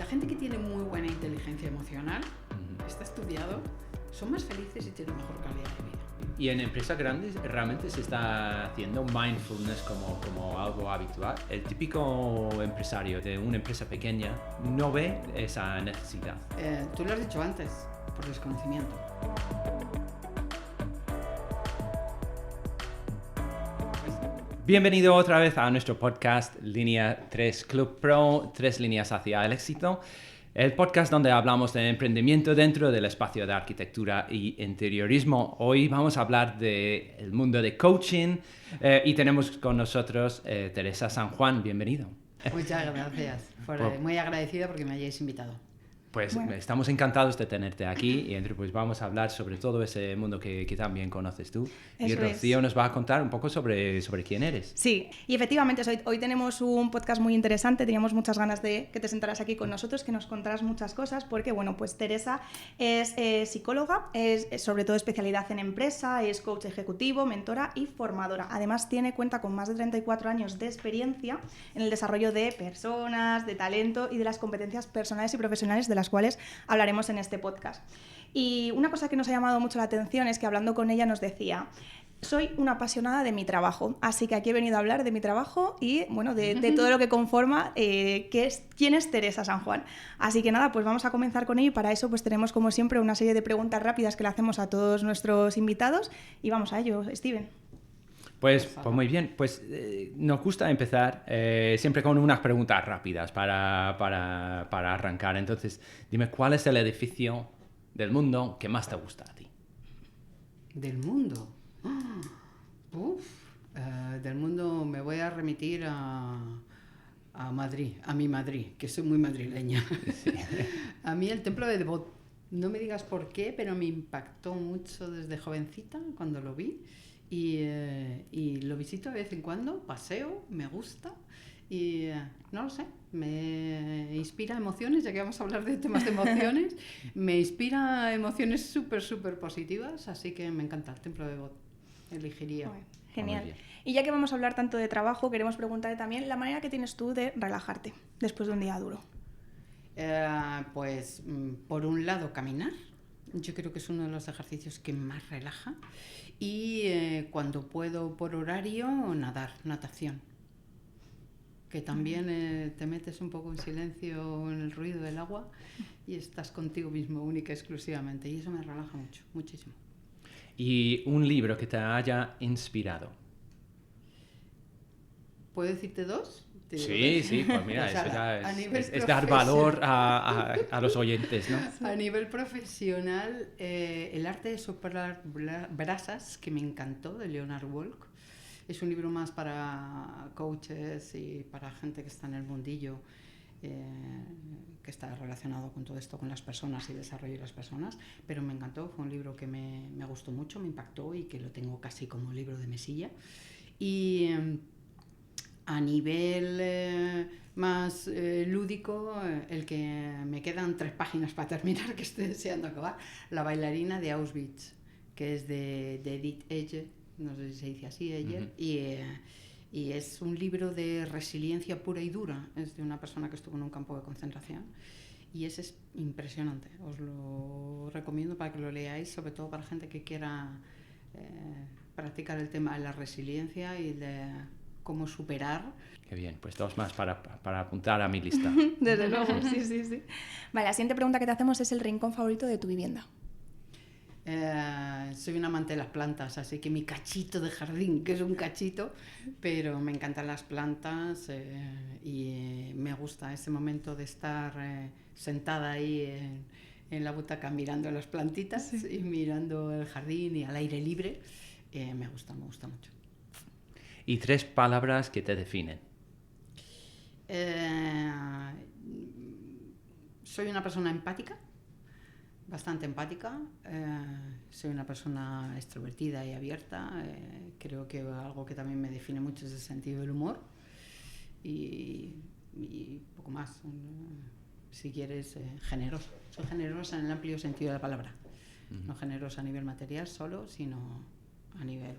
gente que tiene muy buena inteligencia emocional, está estudiado, son más felices y tienen mejor calidad de vida. Y en empresas grandes realmente se está haciendo mindfulness como algo habitual. El típico empresario de una empresa pequeña no ve esa necesidad. Tú lo has dicho antes, por desconocimiento. Bienvenido otra vez a nuestro podcast Línea 3 Club Pro, 3 líneas hacia el éxito. El podcast donde hablamos de emprendimiento dentro del espacio de arquitectura y interiorismo. Hoy vamos a hablar del mundo de coaching y tenemos con nosotros Teresa San Juan. Bienvenido. Muchas gracias. Muy agradecida porque me hayáis invitado. Pues estamos encantados de tenerte aquí y pues vamos a hablar sobre todo ese mundo que también conoces tú. Y Rocío nos va a contar un poco sobre quién eres. Sí, y efectivamente hoy tenemos un podcast muy interesante, teníamos muchas ganas de que te sentaras aquí con nosotros, que nos contaras muchas cosas, porque bueno, pues Teresa es psicóloga, es sobre todo especialidad en empresa, es coach ejecutivo, mentora y formadora. Además cuenta con más de 34 años de experiencia en el desarrollo de personas, de talento y de las competencias personales y profesionales de las cuales hablaremos en este podcast. Y una cosa que nos ha llamado mucho la atención es que hablando con ella nos decía: soy una apasionada de mi trabajo, así que aquí he venido a hablar de mi trabajo y bueno, de todo lo que conforma quién es Teresa San Juan. Así que nada, pues vamos a comenzar con ello y para eso pues tenemos como siempre una serie de preguntas rápidas que le hacemos a todos nuestros invitados y vamos a ello, Steven. Pues muy bien, pues nos gusta empezar siempre con unas preguntas rápidas para arrancar. Entonces, dime, ¿cuál es el edificio del mundo que más te gusta a ti? ¿Del mundo? Del mundo me voy a remitir a Madrid, a mi Madrid, que soy muy madrileña. Sí. A mí el templo de Devot, no me digas por qué, pero me impactó mucho desde jovencita cuando lo vi. Y lo visito de vez en cuando, paseo, me gusta y no lo sé, me inspira emociones, ya que vamos a hablar de temas de emociones, me inspira emociones súper positivas, así que me encanta el templo de Devot, elegiría. Bueno, genial. Y ya que vamos a hablar tanto de trabajo, queremos preguntarte también la manera que tienes tú de relajarte después de un día duro. Pues por un lado caminar. Yo creo que es uno de los ejercicios que más relaja. Y cuando puedo por horario, natación. Que también te metes un poco en silencio en el ruido del agua y estás contigo mismo, única y exclusivamente. Y eso me relaja mucho, muchísimo. ¿Y un libro que te haya inspirado? ¿Puedo decirte dos? Sí, pues mira, eso ya es dar valor a los oyentes, ¿no? A nivel profesional, El arte de soplar brasas, que me encantó, de Leonard Walk. Es un libro más para coaches y para gente que está en el mundillo, que está relacionado con todo esto, con las personas y desarrollo de las personas, pero me encantó, fue un libro que me gustó mucho, me impactó y que lo tengo casi como libro de mesilla. Y a nivel más lúdico, el que me quedan 3 páginas para terminar, que estoy deseando acabar, La bailarina de Auschwitz, que es de Edith Eger, no sé si se dice así, Eger, y es un libro de resiliencia pura y dura, es de una persona que estuvo en un campo de concentración, y es impresionante, os lo recomiendo para que lo leáis, sobre todo para gente que quiera practicar el tema de la resiliencia y de cómo superar. Qué bien, pues 2 más para apuntar a mi lista. Desde luego, sí. Vale, la siguiente pregunta que te hacemos es el rincón favorito de tu vivienda. Soy un amante de las plantas, así que mi cachito de jardín, que es un cachito, pero me encantan las plantas y me gusta ese momento de estar sentada ahí en la butaca mirando las plantitas y mirando el jardín y al aire libre. Me gusta mucho. ¿Y 3 palabras que te definen? Soy una persona empática, bastante empática. Soy una persona extrovertida y abierta. Creo que algo que también me define mucho es el sentido del humor. Y poco más. Si quieres, generosa. Soy generosa en el amplio sentido de la palabra. No generosa a nivel material solo, sino a nivel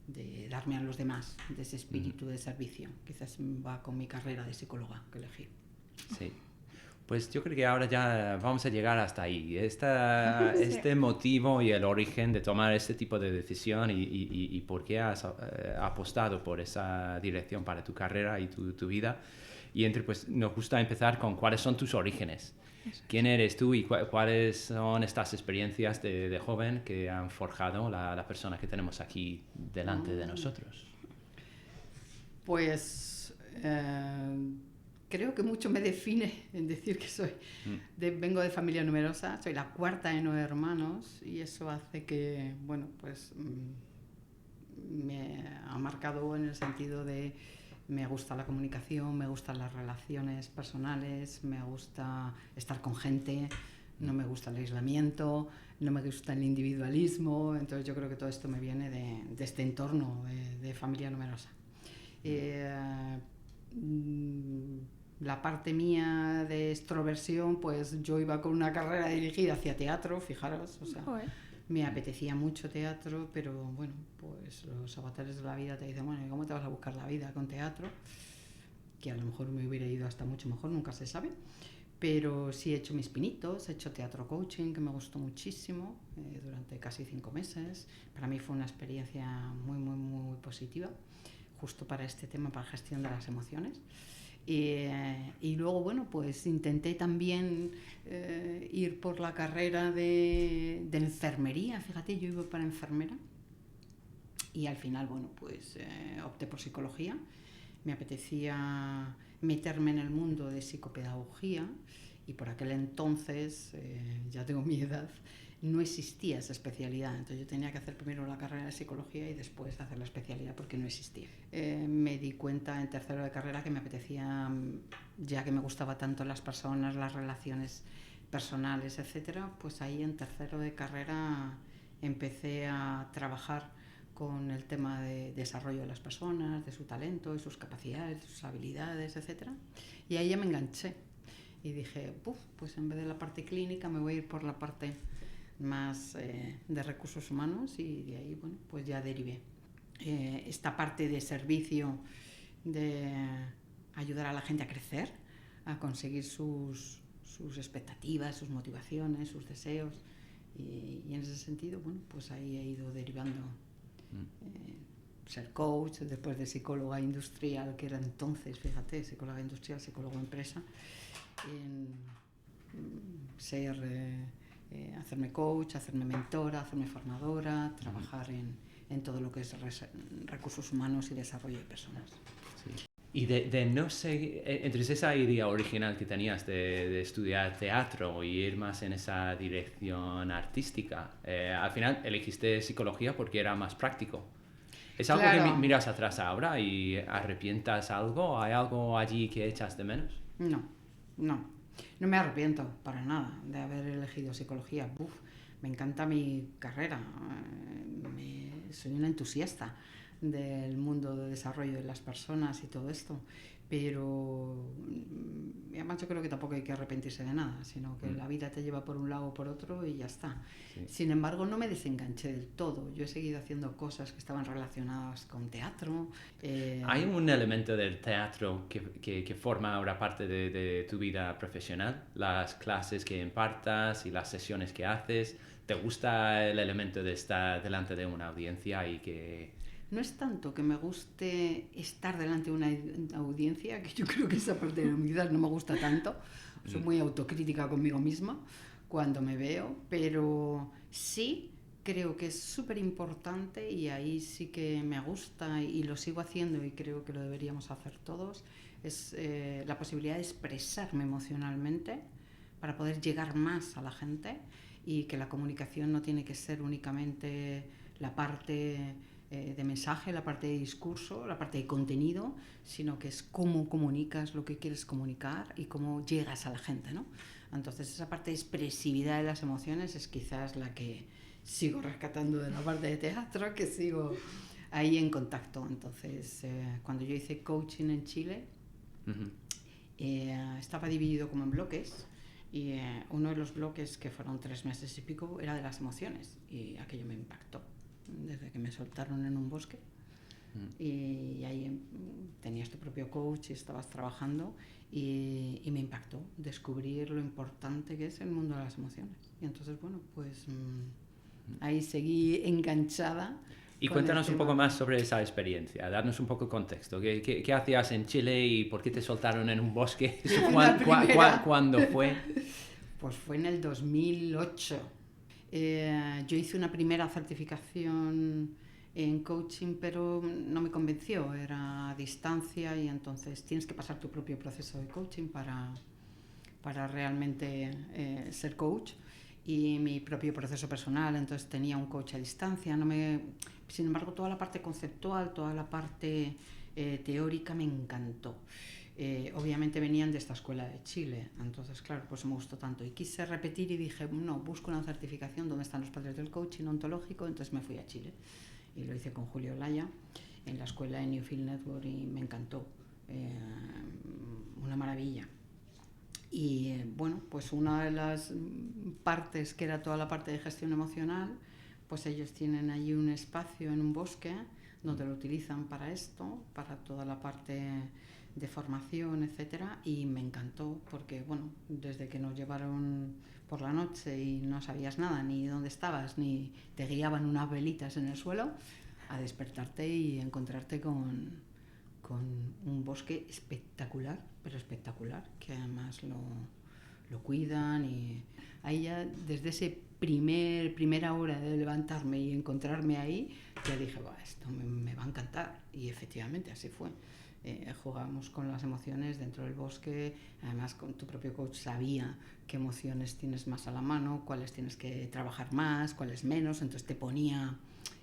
de darme a los demás, de ese espíritu de servicio. Quizás va con mi carrera de psicóloga que elegí. Sí. Pues yo creo que ahora ya vamos a llegar hasta ahí. Este motivo y el origen de tomar este tipo de decisión y por qué has apostado por esa dirección para tu carrera y tu vida. Y pues nos gusta empezar con cuáles son tus orígenes. ¿Quién eres tú y cuáles son estas experiencias de joven que han forjado la persona que tenemos aquí delante de nosotros? Pues creo que mucho me define en decir que vengo de familia numerosa, soy la cuarta de 9 hermanos y eso hace que, bueno, pues me ha marcado en el sentido de me gusta la comunicación, me gustan las relaciones personales, me gusta estar con gente, no me gusta el aislamiento, no me gusta el individualismo, entonces yo creo que todo esto me viene de este entorno de familia numerosa. La parte mía de extroversión, pues yo iba con una carrera dirigida hacia teatro, fijaros, o sea, me apetecía mucho teatro, pero bueno, pues los avatares de la vida te dicen, bueno, ¿y cómo te vas a buscar la vida con teatro? Que a lo mejor me hubiera ido hasta mucho mejor, nunca se sabe. Pero sí he hecho mis pinitos, he hecho teatro coaching, que me gustó muchísimo, durante casi 5 meses. Para mí fue una experiencia muy, muy, muy positiva, justo para este tema, para gestión de las emociones. Y luego, bueno, pues intenté también ir por la carrera de enfermería. Fíjate, yo iba para enfermera y al final, bueno, pues opté por psicología. Me apetecía meterme en el mundo de psicopedagogía y por aquel entonces, ya tengo mi edad, no existía esa especialidad, entonces yo tenía que hacer primero la carrera de psicología y después hacer la especialidad porque no existía. Me di cuenta en tercero de carrera que me apetecía, ya que me gustaba tanto las personas, las relaciones personales, etcétera, pues ahí en tercero de carrera empecé a trabajar con el tema de desarrollo de las personas, de su talento, de sus capacidades, de sus habilidades, etcétera. Y ahí ya me enganché y dije, pues en vez de la parte clínica me voy a ir por la parte más de recursos humanos y de ahí, bueno, pues ya derivé. Esta parte de servicio, de ayudar a la gente a crecer, a conseguir sus expectativas, sus motivaciones, sus deseos y en ese sentido, bueno, pues ahí he ido derivando. Ser coach, después de psicóloga industrial, que era entonces, fíjate, psicóloga industrial, psicólogo empresa, hacerme coach, hacerme mentora, hacerme formadora, trabajar en todo lo que es recursos humanos y desarrollo de personas. Sí. Y de no seguir, entonces esa idea original que tenías de estudiar teatro y ir más en esa dirección artística, al final elegiste psicología porque era más práctico. ¿Es algo que miras atrás ahora y arrepientas algo? ¿Hay algo allí que echas de menos? No me arrepiento para nada de haber elegido psicología. Me encanta mi carrera, soy una entusiasta del mundo de desarrollo de las personas y todo esto, pero además yo creo que tampoco hay que arrepentirse de nada, sino que la vida te lleva por un lado o por otro y ya está. Sí. Sin embargo, no me desenganché del todo, yo he seguido haciendo cosas que estaban relacionadas con teatro. ¿Hay un elemento del teatro que forma ahora parte de tu vida profesional? Las clases que impartas y las sesiones que haces, ¿te gusta el elemento de estar delante de una audiencia y que... No es tanto que me guste estar delante de una audiencia, que yo creo que esa parte de mi vida no me gusta tanto. Soy muy autocrítica conmigo misma cuando me veo, pero sí creo que es súper importante y ahí sí que me gusta y lo sigo haciendo y creo que lo deberíamos hacer todos, es la posibilidad de expresarme emocionalmente para poder llegar más a la gente y que la comunicación no tiene que ser únicamente la parte de mensaje, la parte de discurso, la parte de contenido, sino que es cómo comunicas lo que quieres comunicar y cómo llegas a la gente, ¿no? Entonces esa parte de expresividad de las emociones es quizás la que sigo rescatando de la parte de teatro, que sigo ahí en contacto. Entonces cuando yo hice coaching en Chile, estaba dividido como en bloques y uno de los bloques, que fueron 3 meses y pico, era de las emociones y aquello me impactó. Desde que me soltaron en un bosque Y ahí tenías tu propio coach y estabas trabajando y me impactó descubrir lo importante que es el mundo de las emociones. Y entonces, bueno, pues ahí seguí enganchada. Y cuéntanos un poco más sobre esa experiencia, darnos un poco de contexto. ¿Qué hacías en Chile y por qué te soltaron en un bosque? ¿Cuándo fue? Pues fue en el 2008. Yo hice una primera certificación en coaching, pero no me convenció, era a distancia y entonces tienes que pasar tu propio proceso de coaching para realmente ser coach. Y mi propio proceso personal, entonces tenía un coach a distancia, sin embargo toda la parte conceptual, toda la parte teórica me encantó. Obviamente venían de esta escuela de Chile, entonces claro, pues me gustó tanto y quise repetir y dije, no, busco una certificación donde están los padres del coaching ontológico, entonces me fui a Chile y lo hice con Julio Laya en la escuela de Newfield Network y me encantó, una maravilla. Y bueno, pues una de las partes, que era toda la parte de gestión emocional, pues ellos tienen allí un espacio en un bosque donde lo utilizan para esto, para toda la parte de formación, etcétera, y me encantó porque, bueno, desde que nos llevaron por la noche y no sabías nada, ni dónde estabas, ni te guiaban unas velitas en el suelo, a despertarte y encontrarte con un bosque espectacular, pero espectacular, que además lo cuidan y ahí ya desde ese primera hora de levantarme y encontrarme ahí, ya dije, esto me va a encantar y efectivamente así fue. Jugábamos con las emociones dentro del bosque, además con tu propio coach sabía qué emociones tienes más a la mano, cuáles tienes que trabajar más, cuáles menos, entonces te ponía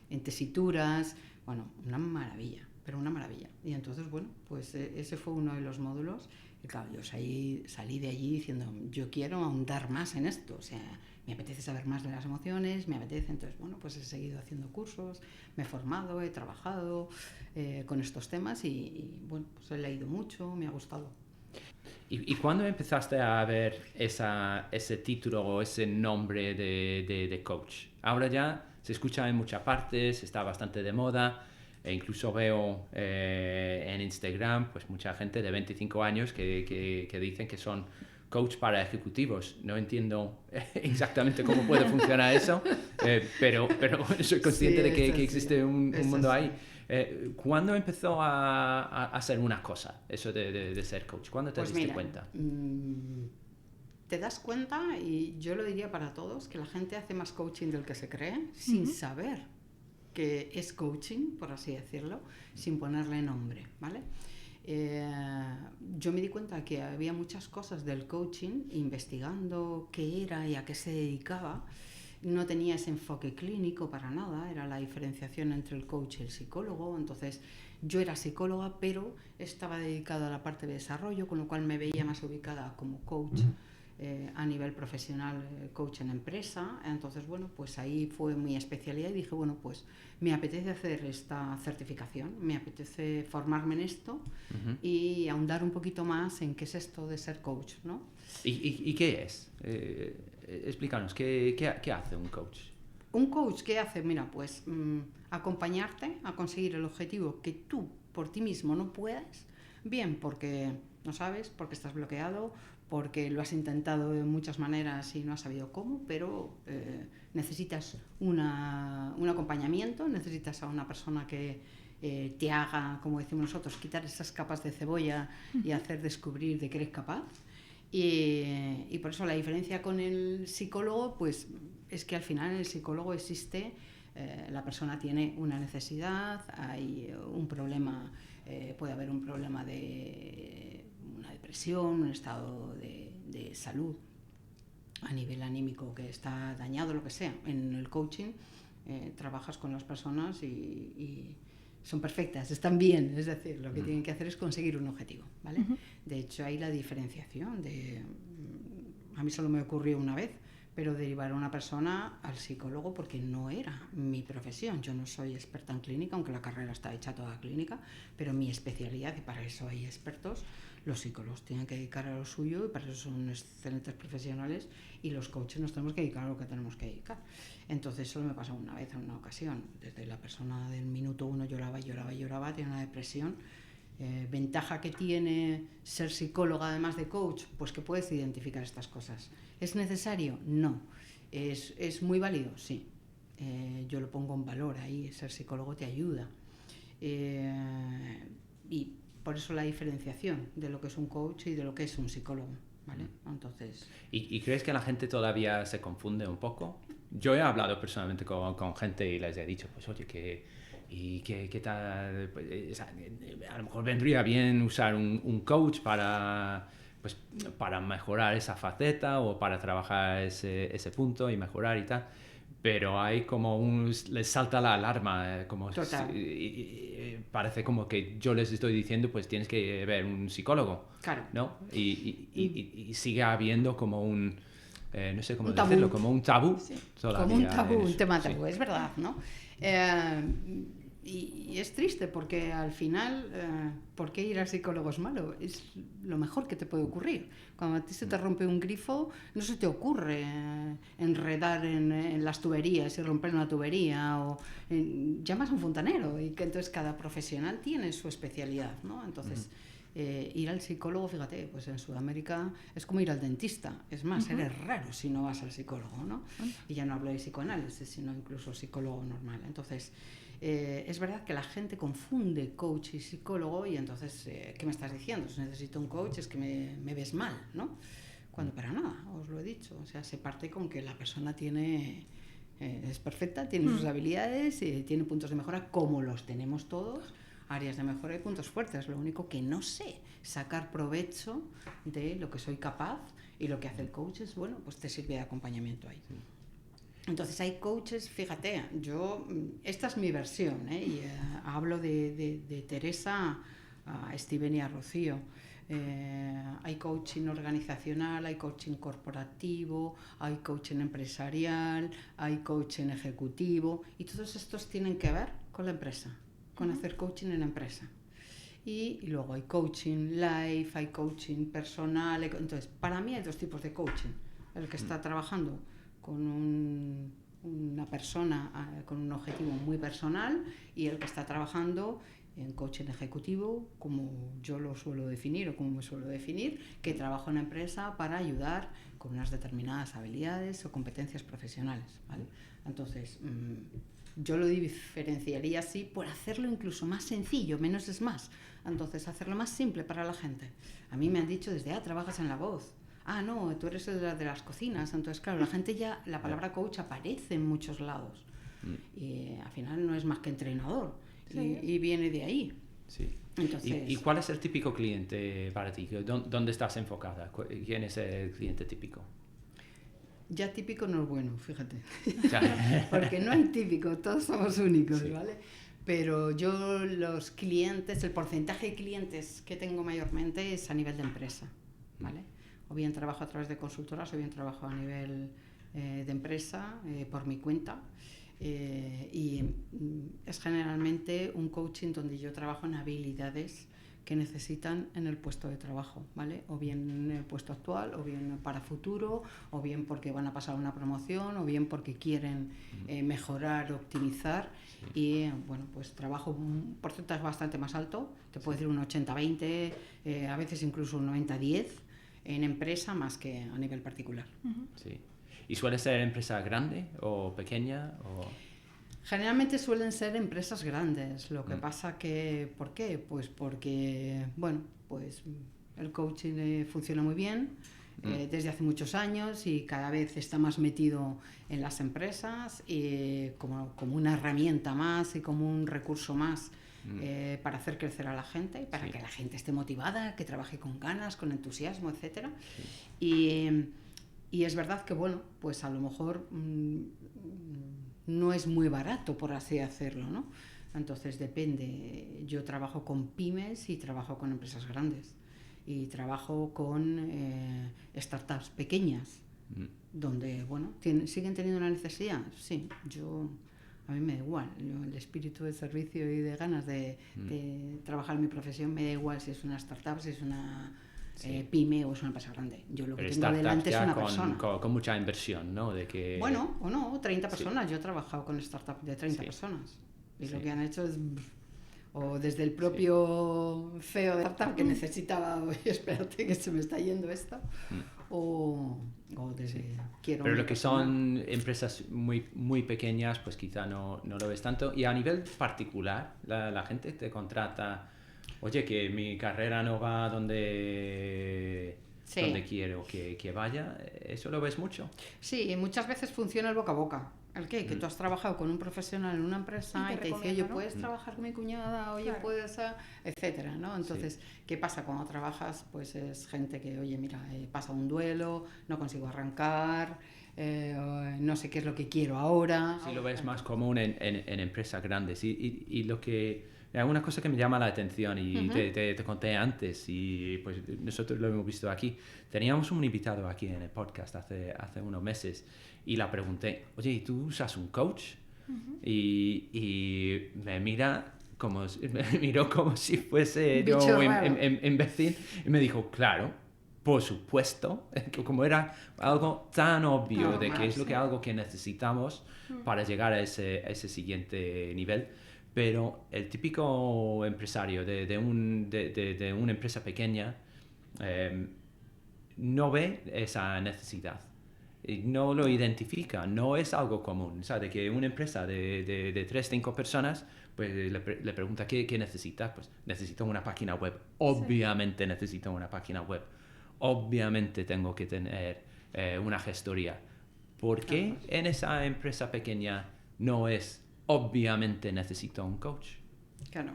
en tesituras, bueno, una maravilla, pero una maravilla. Y entonces, bueno, pues ese fue uno de los módulos y claro, yo salí de allí diciendo, yo quiero ahondar más en esto, o sea, me apetece saber más de las emociones, me apetece, entonces, bueno, pues he seguido haciendo cursos, me he formado, he trabajado con estos temas y bueno, pues he leído mucho, me ha gustado. ¿Y cuándo empezaste a ver ese título o ese nombre de coach? Ahora ya se escucha en muchas partes, está bastante de moda, e incluso veo en Instagram pues mucha gente de 25 años que dicen que son coach para ejecutivos. No entiendo exactamente cómo puede funcionar eso, pero soy consciente de que existe un mundo ahí. ¿Cuándo empezó a ser una cosa eso de ser coach? ¿Cuándo te diste cuenta? Te das cuenta, y yo lo diría para todos, que la gente hace más coaching del que se cree, sin saber que es coaching, por así decirlo, sin ponerle nombre, ¿vale? Yo me di cuenta que había muchas cosas del coaching, investigando qué era y a qué se dedicaba. No tenía ese enfoque clínico para nada, era la diferenciación entre el coach y el psicólogo. Entonces yo era psicóloga, pero estaba dedicada a la parte de desarrollo, con lo cual me veía más ubicada como coach a nivel profesional, coach en empresa. Entonces, bueno, pues ahí fue mi especialidad y dije, bueno, pues me apetece hacer esta certificación, me apetece formarme en esto y ahondar un poquito más en qué es esto de ser coach, ¿no? ¿Y qué es? Explícanos, ¿qué hace un coach? Un coach, ¿qué hace? Mira, pues acompañarte a conseguir el objetivo que tú por ti mismo no puedes, bien porque no sabes, porque estás bloqueado, porque lo has intentado de muchas maneras y no has sabido cómo, pero necesitas un acompañamiento, necesitas a una persona que te haga, como decimos nosotros, quitar esas capas de cebolla y hacer descubrir de qué eres capaz. Y por eso la diferencia con el psicólogo, pues es que al final en el psicólogo existe, la persona tiene una necesidad, hay un problema, puede haber un problema de una depresión, un estado de salud a nivel anímico que está dañado, lo que sea. En el coaching trabajas con las personas y son perfectas, están bien, es decir, lo que tienen que hacer es conseguir un objetivo, ¿vale? De hecho, hay la diferenciación a mí solo me ocurrió una vez, pero derivar a una persona al psicólogo porque no era mi profesión. Yo no soy experta en clínica, aunque la carrera está hecha toda clínica, pero mi especialidad, y para eso hay expertos, los psicólogos tienen que dedicar a lo suyo y para eso son excelentes profesionales y los coaches nos tenemos que dedicar a lo que tenemos que dedicar. Entonces solo me pasó una vez, en una ocasión, desde la persona del minuto 1 yo la lloraba, tiene una depresión. Ventaja que tiene ser psicóloga además de coach, pues que puedes identificar estas cosas. ¿Es necesario? No. ¿Es muy válido? Sí. Yo lo pongo en valor ahí, ser psicólogo te ayuda. Y por eso la diferenciación de lo que es un coach y de lo que es un psicólogo, ¿vale? Entonces... ¿Y crees que la gente todavía se confunde un poco? Yo he hablado personalmente con gente y les he dicho, pues oye, ¿qué tal? Pues, a lo mejor vendría bien usar un coach para mejorar esa faceta o para trabajar ese punto y mejorar y tal. Pero hay como les salta la alarma, como parece como que yo les estoy diciendo, pues tienes que ver un psicólogo, claro. ¿no? Y sigue habiendo como no sé cómo un decirlo, tabú. como un tabú. Sí. Todavía, como un tabú, un tema sí. tabú, es verdad, ¿no? Y es triste porque al final, ¿por qué ir al psicólogo es malo? Es lo mejor que te puede ocurrir. Cuando a ti se te rompe un grifo, no se te ocurre enredar en las tuberías y romper una tubería, o llamas a un fontanero, y que entonces cada profesional tiene su especialidad, ¿no? Entonces, ir al psicólogo, fíjate, pues en Sudamérica es como ir al dentista. Es más, eres raro si no vas al psicólogo, ¿no? Y ya no hablo de psicoanálisis, sino incluso psicólogo normal. Entonces, es verdad que la gente confunde coach y psicólogo y entonces, ¿qué me estás diciendo? Si necesito un coach es que me ves mal, ¿no? Cuando para nada, os lo he dicho. O sea, se parte con que la persona es perfecta, tiene sus habilidades, tiene puntos de mejora como los tenemos todos, áreas de mejora y puntos fuertes. Lo único que no sé sacar provecho de lo que soy capaz, y lo que hace el coach es, bueno, pues te sirve de acompañamiento ahí. Entonces hay coaches, fíjate, esta es mi versión, y hablo de Teresa a Steven y a Rocío. Hay coaching organizacional, hay coaching corporativo, hay coaching empresarial, hay coaching ejecutivo, y todos estos tienen que ver con la empresa, con hacer coaching en la empresa. Y luego hay coaching life, hay coaching personal. Entonces, para mí hay dos tipos de coaching. El que está trabajando con una persona con un objetivo muy personal, y el que está trabajando en coaching ejecutivo, como yo lo suelo definir o como me suelo definir, que trabajo en una empresa para ayudar con unas determinadas habilidades o competencias profesionales, ¿vale? Entonces, yo lo diferenciaría así por hacerlo incluso más sencillo, menos es más. Entonces, hacerlo más simple para la gente. A mí me han dicho desde, trabajas en La Voz. No, tú eres el de las cocinas. Entonces, claro, la gente ya, la palabra coach aparece en muchos lados. Y al final no es más que entrenador. Sí. Y viene de ahí. Sí. Entonces, ¿Y cuál es el típico cliente para ti? ¿Dónde estás enfocada? ¿Quién es el cliente típico? Ya típico no es bueno, fíjate. Porque no hay típico, todos somos únicos, sí. ¿Vale? Pero yo los clientes, el porcentaje de clientes que tengo mayormente es a nivel de empresa, ¿vale? O bien trabajo a través de consultoras, o bien trabajo a nivel de empresa, por mi cuenta. Y es generalmente un coaching donde yo trabajo en habilidades que necesitan en el puesto de trabajo, ¿vale? O bien en el puesto actual, o bien para futuro, o bien porque van a pasar una promoción, o bien porque quieren mejorar, optimizar. Y bueno, pues trabajo un porcentaje bastante más alto, te puedo decir un 80-20, a veces incluso un 90-10 en empresa más que a nivel particular. Sí. ¿Y suele ser empresa grande o pequeña? Generalmente suelen ser empresas grandes. Lo que pasa que, ¿por qué? Pues porque, bueno, pues el coaching funciona muy bien desde hace muchos años, y cada vez está más metido en las empresas como una herramienta más y como un recurso más para hacer crecer a la gente y para que la gente esté motivada, que trabaje con ganas, con entusiasmo, etcétera. Y es verdad que, bueno, pues a lo mejor no es muy barato, por así hacerlo, ¿no? Entonces depende. Yo trabajo con pymes y trabajo con empresas grandes, y trabajo con startups pequeñas, donde, bueno, siguen teniendo una necesidad. Sí, a mí me da igual. El espíritu de servicio y de ganas de trabajar en mi profesión, me da igual si es una startup, si es una pyme o es una empresa grande. Yo lo que tengo delante es una persona. Con mucha inversión, ¿no? Bueno, o no, 30 personas. Yo he trabajado con startups de 30 personas. Y lo que han hecho es o desde el propio CEO de startup que necesitaba, oye, espérate que se me está yendo esto, o desde quiero... Pero lo que son empresas muy pequeñas, pues quizá no lo ves tanto. Y a nivel particular, la gente te contrata, oye, que mi carrera no va donde quiero que vaya, ¿eso lo ves mucho? Sí, muchas veces funciona el boca a boca. ¿El qué? Que tú has trabajado con un profesional en una empresa y te dice, oye, ¿puedes trabajar con mi cuñada? Oye, puedes... etcétera, ¿no? Entonces, ¿qué pasa cuando trabajas? Pues es gente que, oye, mira, pasa un duelo, no consigo arrancar, no sé qué es lo que quiero ahora. Sí, lo ves más común en empresas grandes. Y lo que... Una cosa que me llama la atención y te conté antes y pues nosotros lo hemos visto aquí. Teníamos un invitado aquí en el podcast hace unos meses y la pregunté, oye, ¿y tú usas un coach? Y me miró como si fuese yo un imbécil y me dijo, claro, por supuesto, como era algo tan obvio de que es algo que necesitamos para llegar a ese siguiente nivel. Pero el típico empresario de una empresa pequeña no ve esa necesidad, no lo identifica, no es algo común. ¿Sabe? Que una empresa de 3-5 personas pues le pregunta ¿qué necesitas? Pues necesito una página web. Obviamente necesito una página web. Obviamente tengo que tener una gestoría. ¿Por qué en esa empresa pequeña no es obviamente necesito un coach? Claro.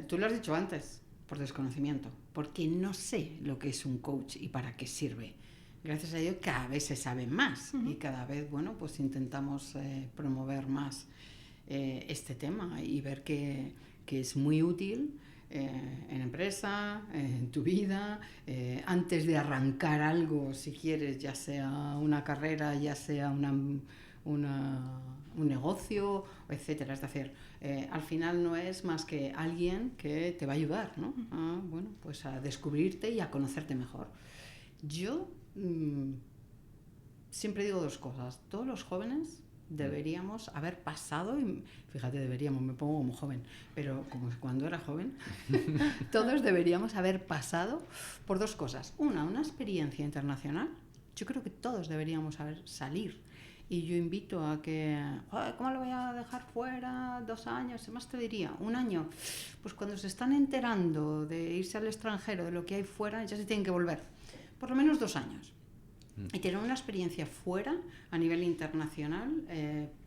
Tú lo has dicho antes, por desconocimiento, porque no sé lo que es un coach y para qué sirve. Gracias a Dios cada vez se sabe más y cada vez, bueno, pues intentamos promover más este tema y ver que es muy útil en empresa, en tu vida, antes de arrancar algo, si quieres, ya sea una carrera, ya sea un negocio, etcétera. Es decir, al final no es más que alguien que te va a ayudar, ¿no? Bueno, pues a descubrirte y a conocerte mejor. Yo siempre digo dos cosas. Todos los jóvenes deberíamos haber pasado, y fíjate, deberíamos, me pongo como joven, pero como cuando era joven, todos deberíamos haber pasado por dos cosas. Una experiencia internacional. Yo creo que todos deberíamos salir. Y yo invito a que, ¿cómo lo voy a dejar fuera 2 años? Más te diría, 1 año. Pues cuando se están enterando de irse al extranjero, de lo que hay fuera, ya se tienen que volver. Por lo menos 2 años. Y tener una experiencia fuera, a nivel internacional,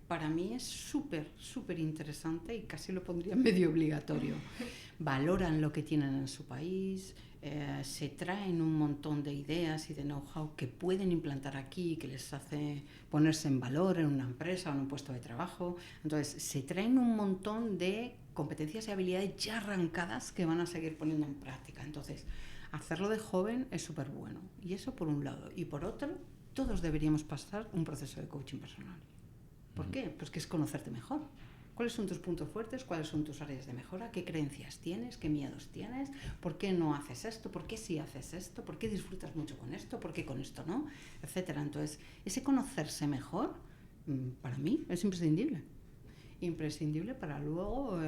para mí es súper interesante y casi lo pondría medio obligatorio. Valoran lo que tienen en su país, se traen un montón de ideas y de know-how que pueden implantar aquí, que les hace ponerse en valor en una empresa o en un puesto de trabajo. Entonces, se traen un montón de competencias y habilidades ya arrancadas que van a seguir poniendo en práctica. Entonces, hacerlo de joven es súper bueno. Y eso por un lado. Y por otro, todos deberíamos pasar un proceso de coaching personal. ¿Por qué? Pues que es conocerte mejor. ¿Cuáles son tus puntos fuertes? ¿Cuáles son tus áreas de mejora? ¿Qué creencias tienes? ¿Qué miedos tienes? ¿Por qué no haces esto? ¿Por qué sí haces esto? ¿Por qué disfrutas mucho con esto? ¿Por qué con esto no? Etcétera. Entonces, ese conocerse mejor, para mí, es imprescindible. Imprescindible para luego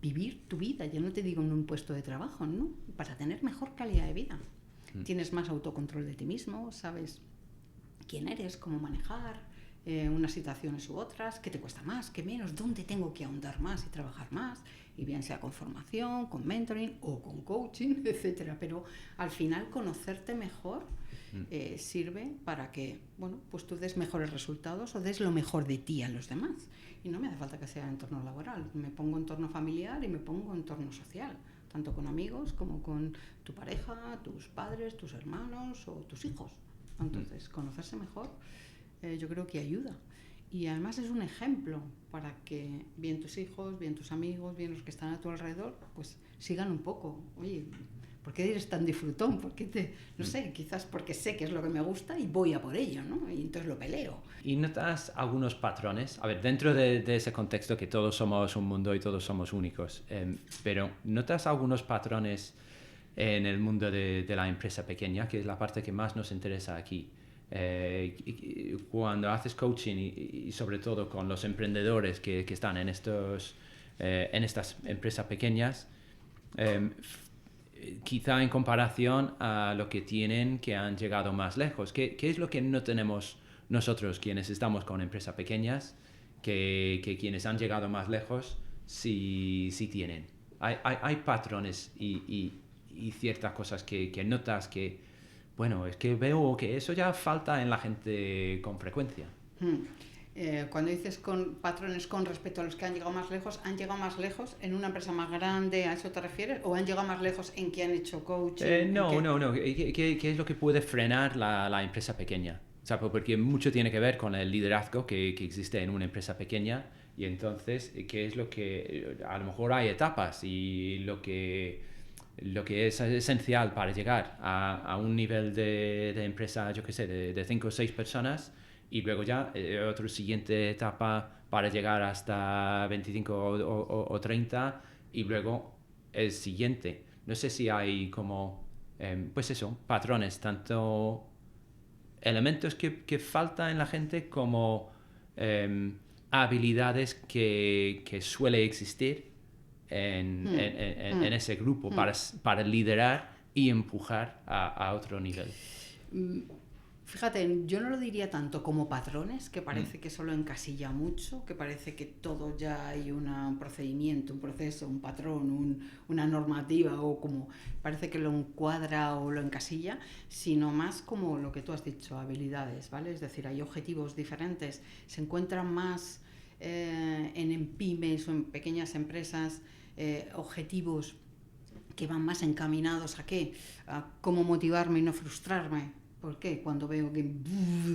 vivir tu vida. Ya no te digo en un puesto de trabajo, ¿no? Para tener mejor calidad de vida. Tienes más autocontrol de ti mismo, sabes quién eres, cómo manejar unas situaciones u otras, qué te cuesta más, qué menos, dónde tengo que ahondar más y trabajar más, y bien sea con formación, con mentoring o con coaching, etcétera. Pero al final conocerte mejor sirve para que, bueno, pues tú des mejores resultados o des lo mejor de ti a los demás. Y no me hace falta que sea en entorno laboral, me pongo en entorno familiar y me pongo en entorno social, tanto con amigos como con tu pareja, tus padres, tus hermanos o tus hijos. Entonces, conocerse mejor yo creo que ayuda. Y además es un ejemplo para que bien tus hijos, bien tus amigos, bien los que están a tu alrededor, pues sigan un poco. Oye, ¿por qué eres tan disfrutón? ¿Por qué no sé, quizás porque sé que es lo que me gusta y voy a por ello, ¿no? Y entonces lo peleo. ¿Y notas algunos patrones? A ver, dentro de ese contexto que todos somos un mundo y todos somos únicos, pero ¿notas algunos patrones en el mundo de la empresa pequeña, que es la parte que más nos interesa aquí? Cuando haces coaching y sobre todo con los emprendedores que están en estos en estas empresas pequeñas, quizá en comparación a lo que tienen que han llegado más lejos. ¿Qué es lo que no tenemos nosotros, quienes estamos con empresas pequeñas, que quienes han llegado más lejos sí tienen? Hay patrones y ciertas cosas que notas que, bueno, es que veo que eso ya falta en la gente con frecuencia. Cuando dices con patrones con respecto a los que han llegado más lejos en una empresa más grande, ¿a eso te refieres? ¿O han llegado más lejos en que han hecho coaching? No. ¿Qué es lo que puede frenar la empresa pequeña? O sea, porque mucho tiene que ver con el liderazgo que existe en una empresa pequeña, y entonces, ¿qué es lo que...? A lo mejor hay etapas, y lo que es esencial para llegar a un nivel de empresa, yo qué sé, de 5 o 6 personas, y luego ya otra siguiente etapa para llegar hasta 25 o 30, y luego el siguiente. No sé si hay como, pues eso, patrones, tanto elementos que falta en la gente como habilidades que suele existir en ese grupo para liderar y empujar a otro nivel. Fíjate, yo no lo diría tanto como patrones, que parece que solo encasilla mucho, que parece que todo ya hay un procedimiento, un proceso, un patrón, una normativa, o como parece que lo encuadra o lo encasilla, sino más como lo que tú has dicho, habilidades, ¿vale? Es decir, hay objetivos diferentes, se encuentran más en pymes o en pequeñas empresas, objetivos que van más encaminados a qué, a cómo motivarme y no frustrarme. ¿Por qué? Cuando veo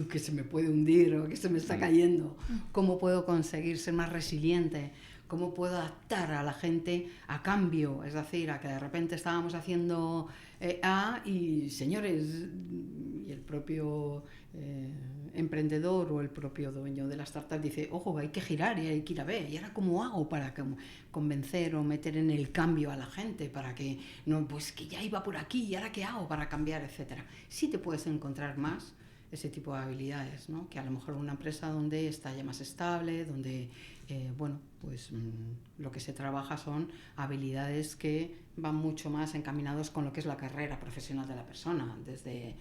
que se me puede hundir o que se me está cayendo, ¿cómo puedo conseguir ser más resiliente? ¿Cómo puedo adaptar a la gente a cambio? Es decir, a que de repente estábamos haciendo A y, señores, y el propio emprendedor o el propio dueño de la startup dice, ojo, hay que girar y hay que ir a B. ¿Y ahora cómo hago para convencer o meter en el cambio a la gente? Para que, no, pues que ya iba por aquí y ahora qué hago para cambiar, etcétera. Sí te puedes encontrar más ese tipo de habilidades, ¿no? Que a lo mejor una empresa donde está ya más estable, donde lo que se trabaja son habilidades que van mucho más encaminados con lo que es la carrera profesional de la persona, desde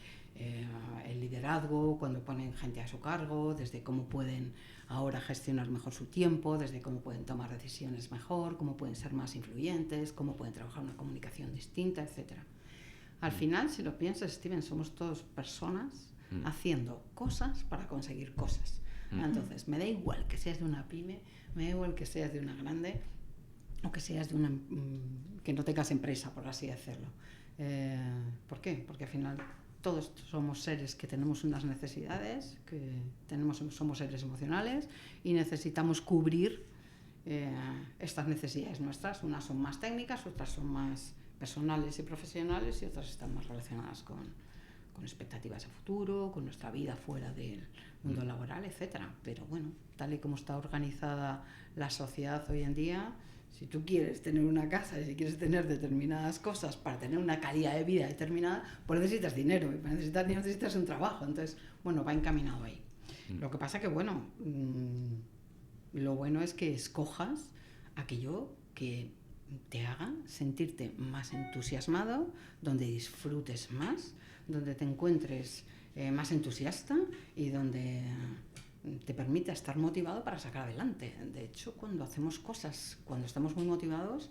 el liderazgo, cuando ponen gente a su cargo, desde cómo pueden ahora gestionar mejor su tiempo, desde cómo pueden tomar decisiones mejor, cómo pueden ser más influyentes, cómo pueden trabajar una comunicación distinta, etcétera. Al final, si lo piensas, Steven, somos todos personas haciendo cosas para conseguir cosas. Entonces, me da igual que seas de una pyme, me da igual que seas de una grande o que seas de una que no tengas empresa, por así decirlo. ¿Por qué? Porque al final todos somos seres que tenemos unas necesidades, somos seres emocionales y necesitamos cubrir estas necesidades nuestras. Unas son más técnicas, otras son más personales y profesionales, y otras están más relacionadas con expectativas a futuro, con nuestra vida fuera del mundo laboral, etcétera. Pero bueno, tal y como está organizada la sociedad hoy en día, si tú quieres tener una casa y si quieres tener determinadas cosas para tener una calidad de vida determinada, pues necesitas dinero, y para necesitas un trabajo. Entonces, bueno, va encaminado ahí. Lo que pasa que, bueno, lo bueno es que escojas aquello que te haga sentirte más entusiasmado, donde disfrutes más, donde te encuentres más entusiasta y donde te permita estar motivado para sacar adelante. De hecho, cuando hacemos cosas, cuando estamos muy motivados,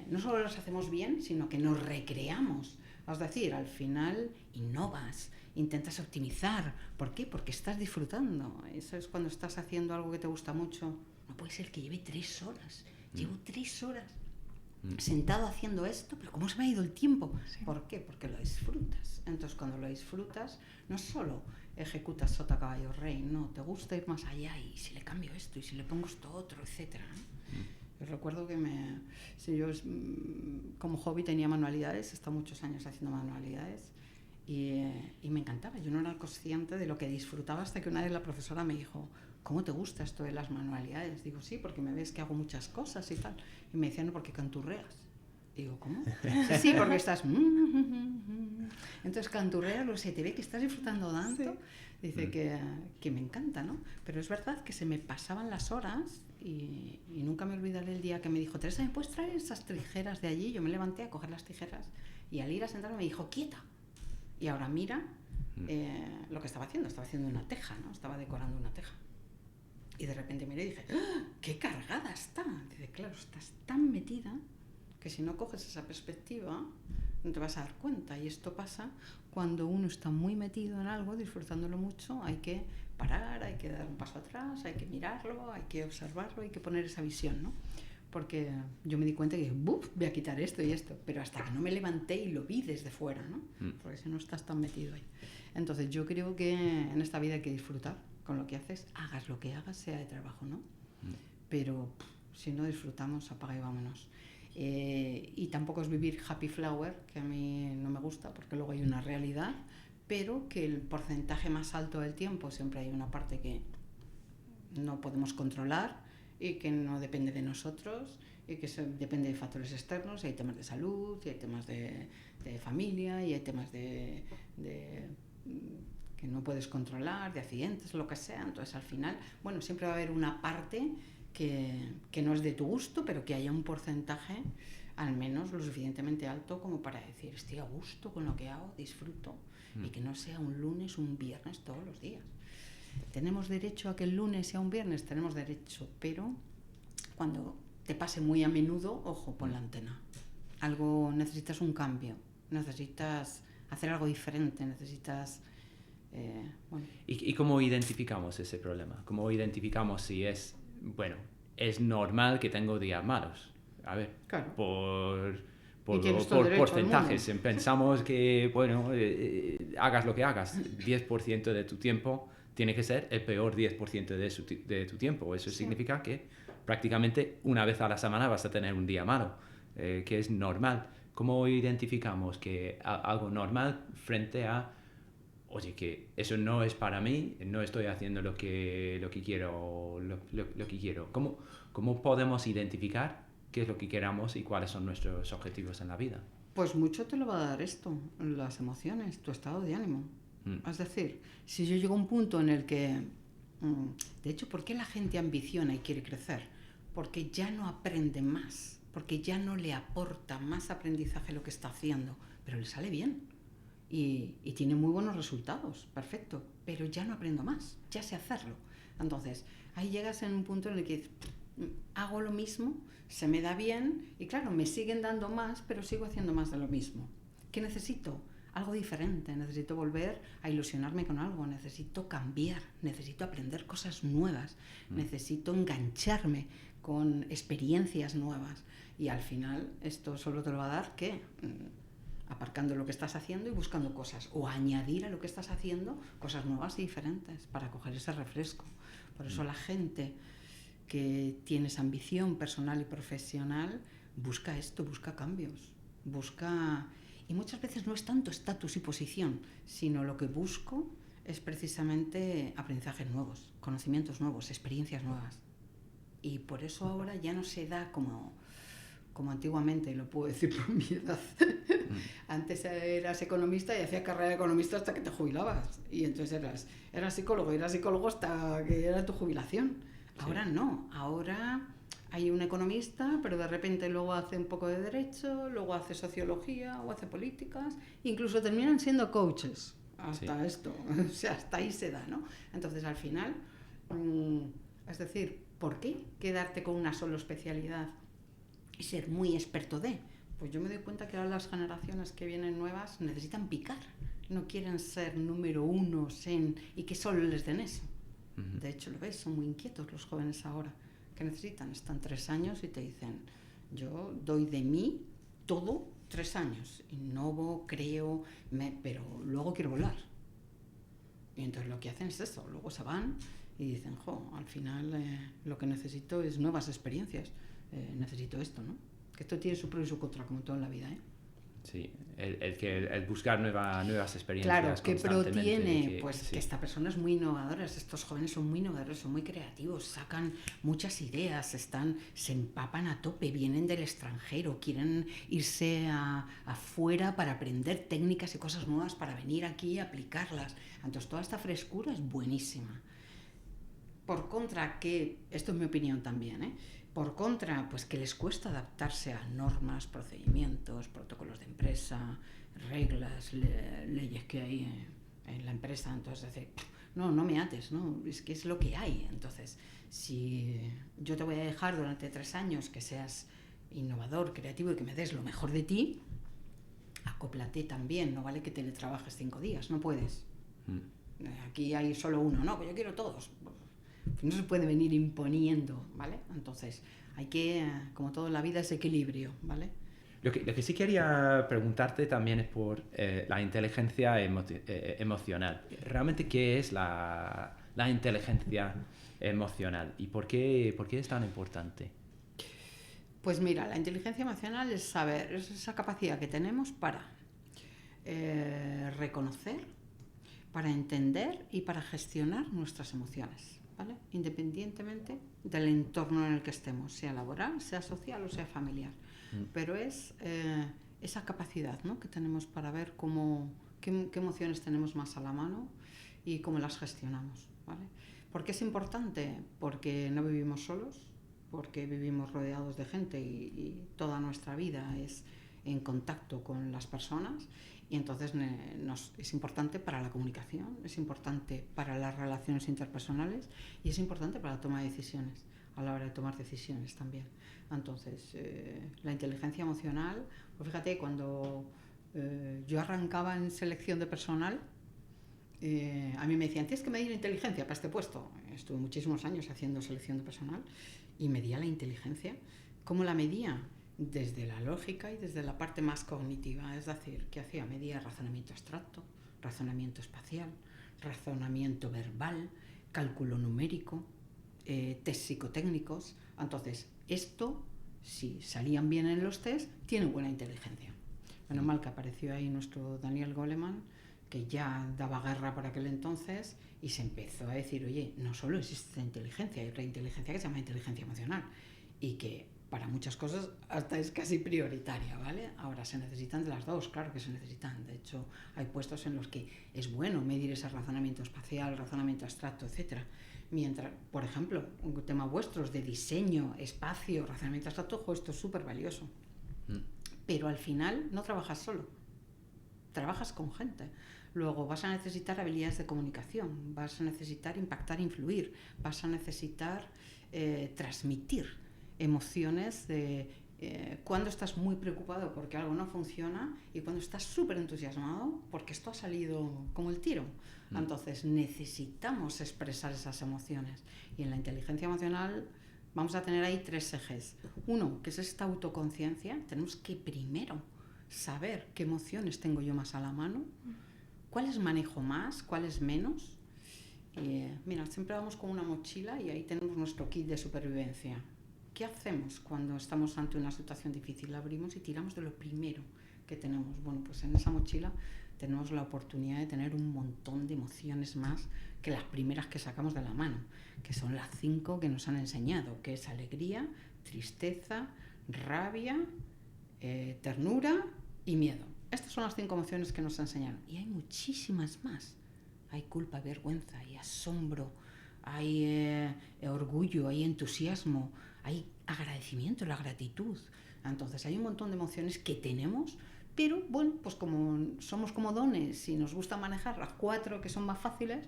no solo las hacemos bien, sino que nos recreamos. Es decir, al final innovas, intentas optimizar. ¿Por qué? Porque estás disfrutando. Eso es cuando estás haciendo algo que te gusta mucho. No puede ser que lleve 3 horas. Llevo 3 horas sentado haciendo esto, pero ¿cómo se me ha ido el tiempo? Sí. ¿Por qué? Porque lo disfrutas. Entonces, cuando lo disfrutas, no solo ejecutas sota, caballo, rey, no, te gusta ir más allá, y si le cambio esto, y si le pongo esto otro, etcétera. Yo recuerdo que yo como hobby tenía manualidades, he estado muchos años haciendo manualidades, y me encantaba. Yo no era consciente de lo que disfrutaba hasta que una vez la profesora me dijo, ¿cómo te gusta esto de las manualidades? Digo, sí, porque me ves que hago muchas cosas y tal. Y me decían, no, porque canturreas. Digo, ¿cómo? Sí, porque estás... Entonces canturreas, se te ve que estás disfrutando tanto. Sí. Dice que me encanta, ¿no? Pero es verdad que se me pasaban las horas y nunca me olvidaré el día que me dijo, Teresa, ¿me puedes traer esas tijeras de allí? Yo me levanté a coger las tijeras y al ir a sentarme me dijo, quieta. Y ahora mira lo que estaba haciendo una teja, ¿no? Estaba decorando una teja. Y de repente miré y dije, ¡ah! ¡Qué cargada está! Dice, claro, estás tan metida que si no coges esa perspectiva no te vas a dar cuenta. Y esto pasa cuando uno está muy metido en algo, disfrutándolo mucho, hay que parar, hay que dar un paso atrás, hay que mirarlo, hay que observarlo, hay que poner esa visión, ¿no? Porque yo me di cuenta que ¡buf! Voy a quitar esto y esto, pero hasta que no me levanté y lo vi desde fuera, ¿no? Porque si no estás tan metido ahí. Entonces yo creo que en esta vida hay que disfrutar con lo que haces, hagas lo que hagas, sea de trabajo, ¿no? Pero si no disfrutamos, apaga y vámonos. Y tampoco es vivir happy flower, que a mí no me gusta, porque luego hay una realidad, pero que el porcentaje más alto del tiempo siempre hay una parte que no podemos controlar y que no depende de nosotros y que depende de factores externos. Y hay temas de salud, y hay temas de familia, y hay temas de que no puedes controlar, de accidentes, lo que sea. Entonces al final, bueno, siempre va a haber una parte que no es de tu gusto, pero que haya un porcentaje al menos lo suficientemente alto como para decir, estoy a gusto con lo que hago, disfruto, y que no sea un lunes, un viernes todos los días. ¿Tenemos derecho a que el lunes sea un viernes? Tenemos derecho, pero cuando te pase muy a menudo, ojo, pon la antena. Necesitas un cambio, necesitas hacer algo diferente, necesitas... bueno. ¿Y cómo identificamos ese problema? ¿Cómo identificamos si es, bueno, es normal que tengo días malos? A ver, claro. por por porcentajes. Pensamos que, bueno, hagas lo que hagas, 10% de tu tiempo tiene que ser el peor 10% de tu tiempo. Eso significa que prácticamente una vez a la semana vas a tener un día malo, que es normal. ¿Cómo identificamos que algo normal frente a, oye, que eso no es para mí, no estoy haciendo lo que quiero, lo que quiero? ¿Cómo podemos identificar qué es lo que queramos y cuáles son nuestros objetivos en la vida? Pues mucho te lo va a dar esto, las emociones, tu estado de ánimo. Es decir, si yo llego a un punto en el que... de hecho, ¿por qué la gente ambiciona y quiere crecer? Porque ya no aprende más, porque ya no le aporta más aprendizaje lo que está haciendo, pero le sale bien y tiene muy buenos resultados, perfecto, pero ya no aprendo más, ya sé hacerlo. Entonces, ahí llegas en un punto en el que hago lo mismo, se me da bien y claro, me siguen dando más, pero sigo haciendo más de lo mismo. ¿Qué necesito? Algo diferente, necesito volver a ilusionarme con algo, necesito cambiar, necesito aprender cosas nuevas, necesito engancharme con experiencias nuevas y al final esto solo te lo va a dar que aparcando lo que estás haciendo y buscando cosas o añadir a lo que estás haciendo cosas nuevas y diferentes para coger ese refresco. Por eso la gente que tiene esa ambición personal y profesional busca esto, busca cambios, busca... Y muchas veces no es tanto estatus y posición, sino lo que busco es precisamente aprendizajes nuevos, conocimientos nuevos, experiencias nuevas. Y por eso ahora ya no se da como antiguamente, lo puedo decir por mi edad. Antes eras economista y hacías carrera de economista hasta que te jubilabas. Y entonces eras psicólogo hasta que era tu jubilación. Sí. Ahora no, ahora... Hay un economista, pero de repente luego hace un poco de derecho, luego hace sociología o hace políticas, incluso terminan siendo coaches hasta esto, o sea, hasta ahí se da, ¿no? Entonces al final, es decir, ¿por qué quedarte con una sola especialidad y ser muy experto de? Pues yo me doy cuenta que ahora las generaciones que vienen nuevas necesitan picar, no quieren ser número uno y que solo les den eso. De hecho, lo ves, son muy inquietos los jóvenes ahora. Que necesitan, están 3 años y te dicen, yo doy de mí todo 3 años, innovo, creo, pero luego quiero volar. Y entonces lo que hacen es eso, luego se van y dicen, al final lo que necesito es nuevas experiencias, necesito esto, ¿no? Que esto tiene su pro y su contra, como todo en la vida, ¿eh? Sí, el buscar nuevas experiencias. Claro, ¿qué pro tiene? Pues que esta persona es muy innovadora, estos jóvenes son muy innovadores, son muy creativos, sacan muchas ideas, se empapan a tope, vienen del extranjero, quieren irse afuera para aprender técnicas y cosas nuevas para venir aquí y aplicarlas. Entonces toda esta frescura es buenísima. Por contra, que, esto es mi opinión también, por contra, pues que les cuesta adaptarse a normas, procedimientos, protocolos de empresa, reglas, leyes que hay en la empresa. Entonces, decir, no me ates, ¿no? Es que es lo que hay. Entonces, si yo te voy a dejar durante 3 años que seas innovador, creativo y que me des lo mejor de ti, acóplate también, no vale que teletrabajes 5 días, no puedes. Aquí hay solo uno, no, pues yo quiero todos. No se puede venir imponiendo, ¿vale? Entonces, hay que, como todo en la vida, es equilibrio, ¿vale? Lo que sí quería preguntarte también es por la inteligencia emocional. ¿Realmente qué es la inteligencia emocional y por qué es tan importante? Pues mira, la inteligencia emocional es saber, es esa capacidad que tenemos para reconocer, para entender y para gestionar nuestras emociones, ¿vale? Independientemente del entorno en el que estemos, sea laboral, sea social o sea familiar. Pero es esa capacidad, ¿no?, que tenemos para ver qué emociones tenemos más a la mano y cómo las gestionamos, ¿vale? ¿Por qué es importante? Porque no vivimos solos, porque vivimos rodeados de gente y toda nuestra vida es en contacto con las personas, y entonces es importante para la comunicación, es importante para las relaciones interpersonales y es importante para la toma de decisiones, a la hora de tomar decisiones también. Entonces, la inteligencia emocional, pues fíjate, cuando yo arrancaba en selección de personal, a mí me decían, tienes que medir inteligencia para este puesto. Estuve muchísimos años haciendo selección de personal y medía la inteligencia. ¿Cómo la medía? Desde la lógica y desde la parte más cognitiva. Es decir, ¿qué hacía? Medía razonamiento abstracto, razonamiento espacial, razonamiento verbal, cálculo numérico, test psicotécnicos. Entonces, esto, si salían bien en los test, tiene buena inteligencia. Menos mal que apareció ahí nuestro Daniel Goleman, que ya daba guerra por aquel entonces, y se empezó a decir, oye, no solo existe esta inteligencia, hay otra inteligencia que se llama inteligencia emocional, y que para muchas cosas hasta es casi prioritaria, ¿vale? Ahora se necesitan de las dos, claro que se necesitan. De hecho, hay puestos en los que es bueno medir ese razonamiento espacial, razonamiento abstracto, etcétera. Mientras, por ejemplo, un tema vuestros de diseño, espacio, razonamiento abstracto, esto es súper valioso. Pero al final no trabajas solo, trabajas con gente. Luego vas a necesitar habilidades de comunicación, vas a necesitar impactar, influir, vas a necesitar transmitir emociones de cuando estás muy preocupado porque algo no funciona y cuando estás súper entusiasmado porque esto ha salido como el tiro. Entonces necesitamos expresar esas emociones, y en la inteligencia emocional vamos a tener ahí 3 ejes. Uno, que es esta autoconciencia. Tenemos que primero saber qué emociones tengo yo más a la mano, cuáles manejo más, cuáles menos. Mira, siempre vamos con una mochila y ahí tenemos nuestro kit de supervivencia. ¿Qué hacemos cuando estamos ante una situación difícil? La abrimos y tiramos de lo primero que tenemos. Bueno, pues en esa mochila tenemos la oportunidad de tener un montón de emociones más que las primeras que sacamos de la mano, que son las 5 que nos han enseñado, que es alegría, tristeza, rabia, ternura y miedo. Estas son las 5 emociones que nos enseñaron. Y hay muchísimas más. Hay culpa, vergüenza, hay asombro, hay orgullo, hay entusiasmo, hay agradecimiento, la gratitud. Entonces hay un montón de emociones que tenemos, pero bueno, pues como somos como dones y nos gusta manejar las 4 que son más fáciles,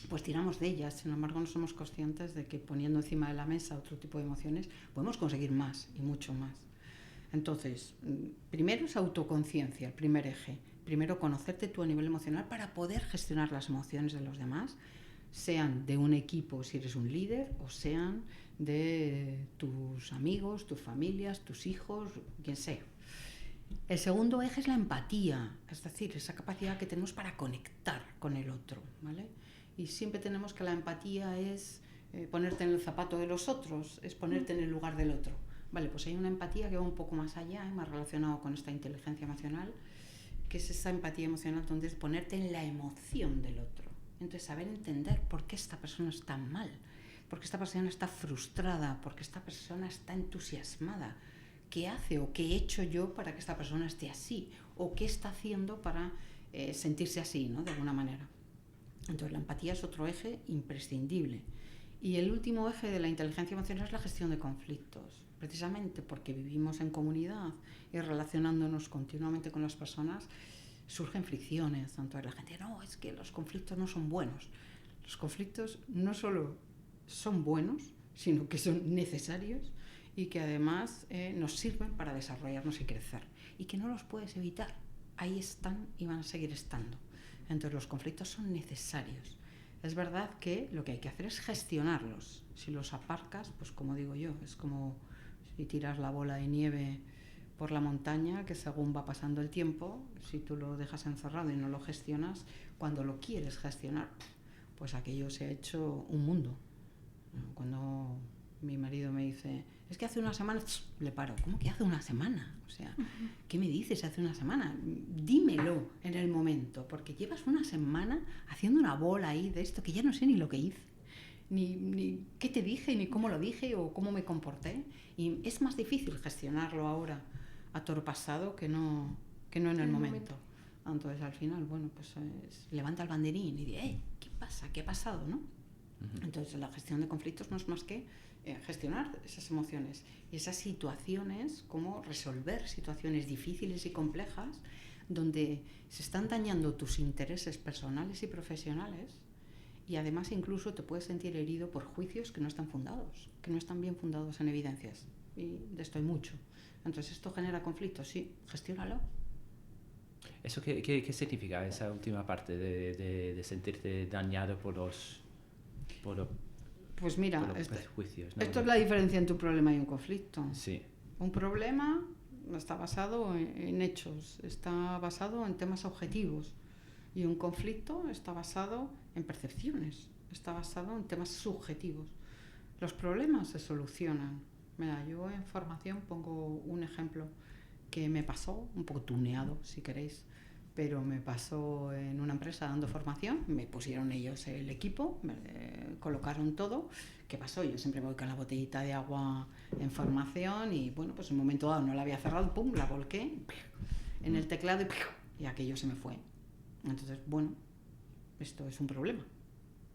pues tiramos de ellas. Sin embargo, no somos conscientes de que poniendo encima de la mesa otro tipo de emociones podemos conseguir más y mucho más. Entonces, primero es autoconciencia, el primer eje. Primero, conocerte tú a nivel emocional para poder gestionar las emociones de los demás, sean de un equipo si eres un líder, o sean de tus amigos, tus familias, tus hijos, quien sea. El segundo eje es la empatía, es decir, esa capacidad que tenemos para conectar con el otro, ¿vale? Y siempre tenemos que la empatía es ponerte en el zapato de los otros, es ponerte en el lugar del otro. Vale, pues hay una empatía que va un poco más allá, más relacionado con esta inteligencia emocional, que es esa empatía emocional donde es ponerte en la emoción del otro. Entonces, saber entender por qué esta persona está mal, por qué esta persona está frustrada, por qué esta persona está entusiasmada, qué hace o qué he hecho yo para que esta persona esté así, o qué está haciendo para sentirse así, ¿no?, de alguna manera. Entonces, la empatía es otro eje imprescindible. Y el último eje de la inteligencia emocional es la gestión de conflictos. Precisamente porque vivimos en comunidad y relacionándonos continuamente con las personas, surgen fricciones. Tanto la gente, no, es que los conflictos no son buenos. Los conflictos no solo son buenos, sino que son necesarios y que además nos sirven para desarrollarnos y crecer. Y que no los puedes evitar. Ahí están y van a seguir estando. Entonces los conflictos son necesarios. Es verdad que lo que hay que hacer es gestionarlos. Si los aparcas, pues como digo yo, es como si tiras la bola de nieve por la montaña, que según va pasando el tiempo, si tú lo dejas encerrado y no lo gestionas, cuando lo quieres gestionar, pues aquello se ha hecho un mundo. Cuando mi marido me dice, es que hace una semana, le paro, ¿cómo que hace una semana? O sea, ¿qué me dices hace una semana? Dímelo en el momento, porque llevas una semana haciendo una bola ahí de esto que ya no sé ni lo que hice, ni qué te dije, ni cómo lo dije o cómo me comporté. Y es más difícil gestionarlo ahora a toro pasado que no en el momento. Entonces al final, bueno, pues levanta el banderín y dice, ¿qué pasa? ¿Qué ha pasado? ¿No? Entonces la gestión de conflictos no es más que gestionar esas emociones y esas situaciones, cómo resolver situaciones difíciles y complejas donde se están dañando tus intereses personales y profesionales y además incluso te puedes sentir herido por juicios que no están fundados, que no están bien fundados en evidencias. Y de esto hay mucho. Entonces esto genera conflictos, sí, gestiónalo. ¿Eso qué significa, esa última parte de sentirte dañado por los pues mira, prejuicios, ¿no? Esto es la diferencia entre un problema y un conflicto. Sí. Un problema está basado en hechos, está basado en temas objetivos y un conflicto está basado en percepciones, está basado en temas subjetivos. Los problemas se solucionan. Mira, yo en formación pongo un ejemplo que me pasó, un poco tuneado si queréis, pero me pasó en una empresa dando formación, me pusieron ellos el equipo, me colocaron todo. ¿Qué pasó? Yo siempre voy con la botellita de agua en formación y bueno, pues en un momento dado no la había cerrado, pum, la volqué en el teclado y aquello se me fue. Entonces, bueno, esto es un problema.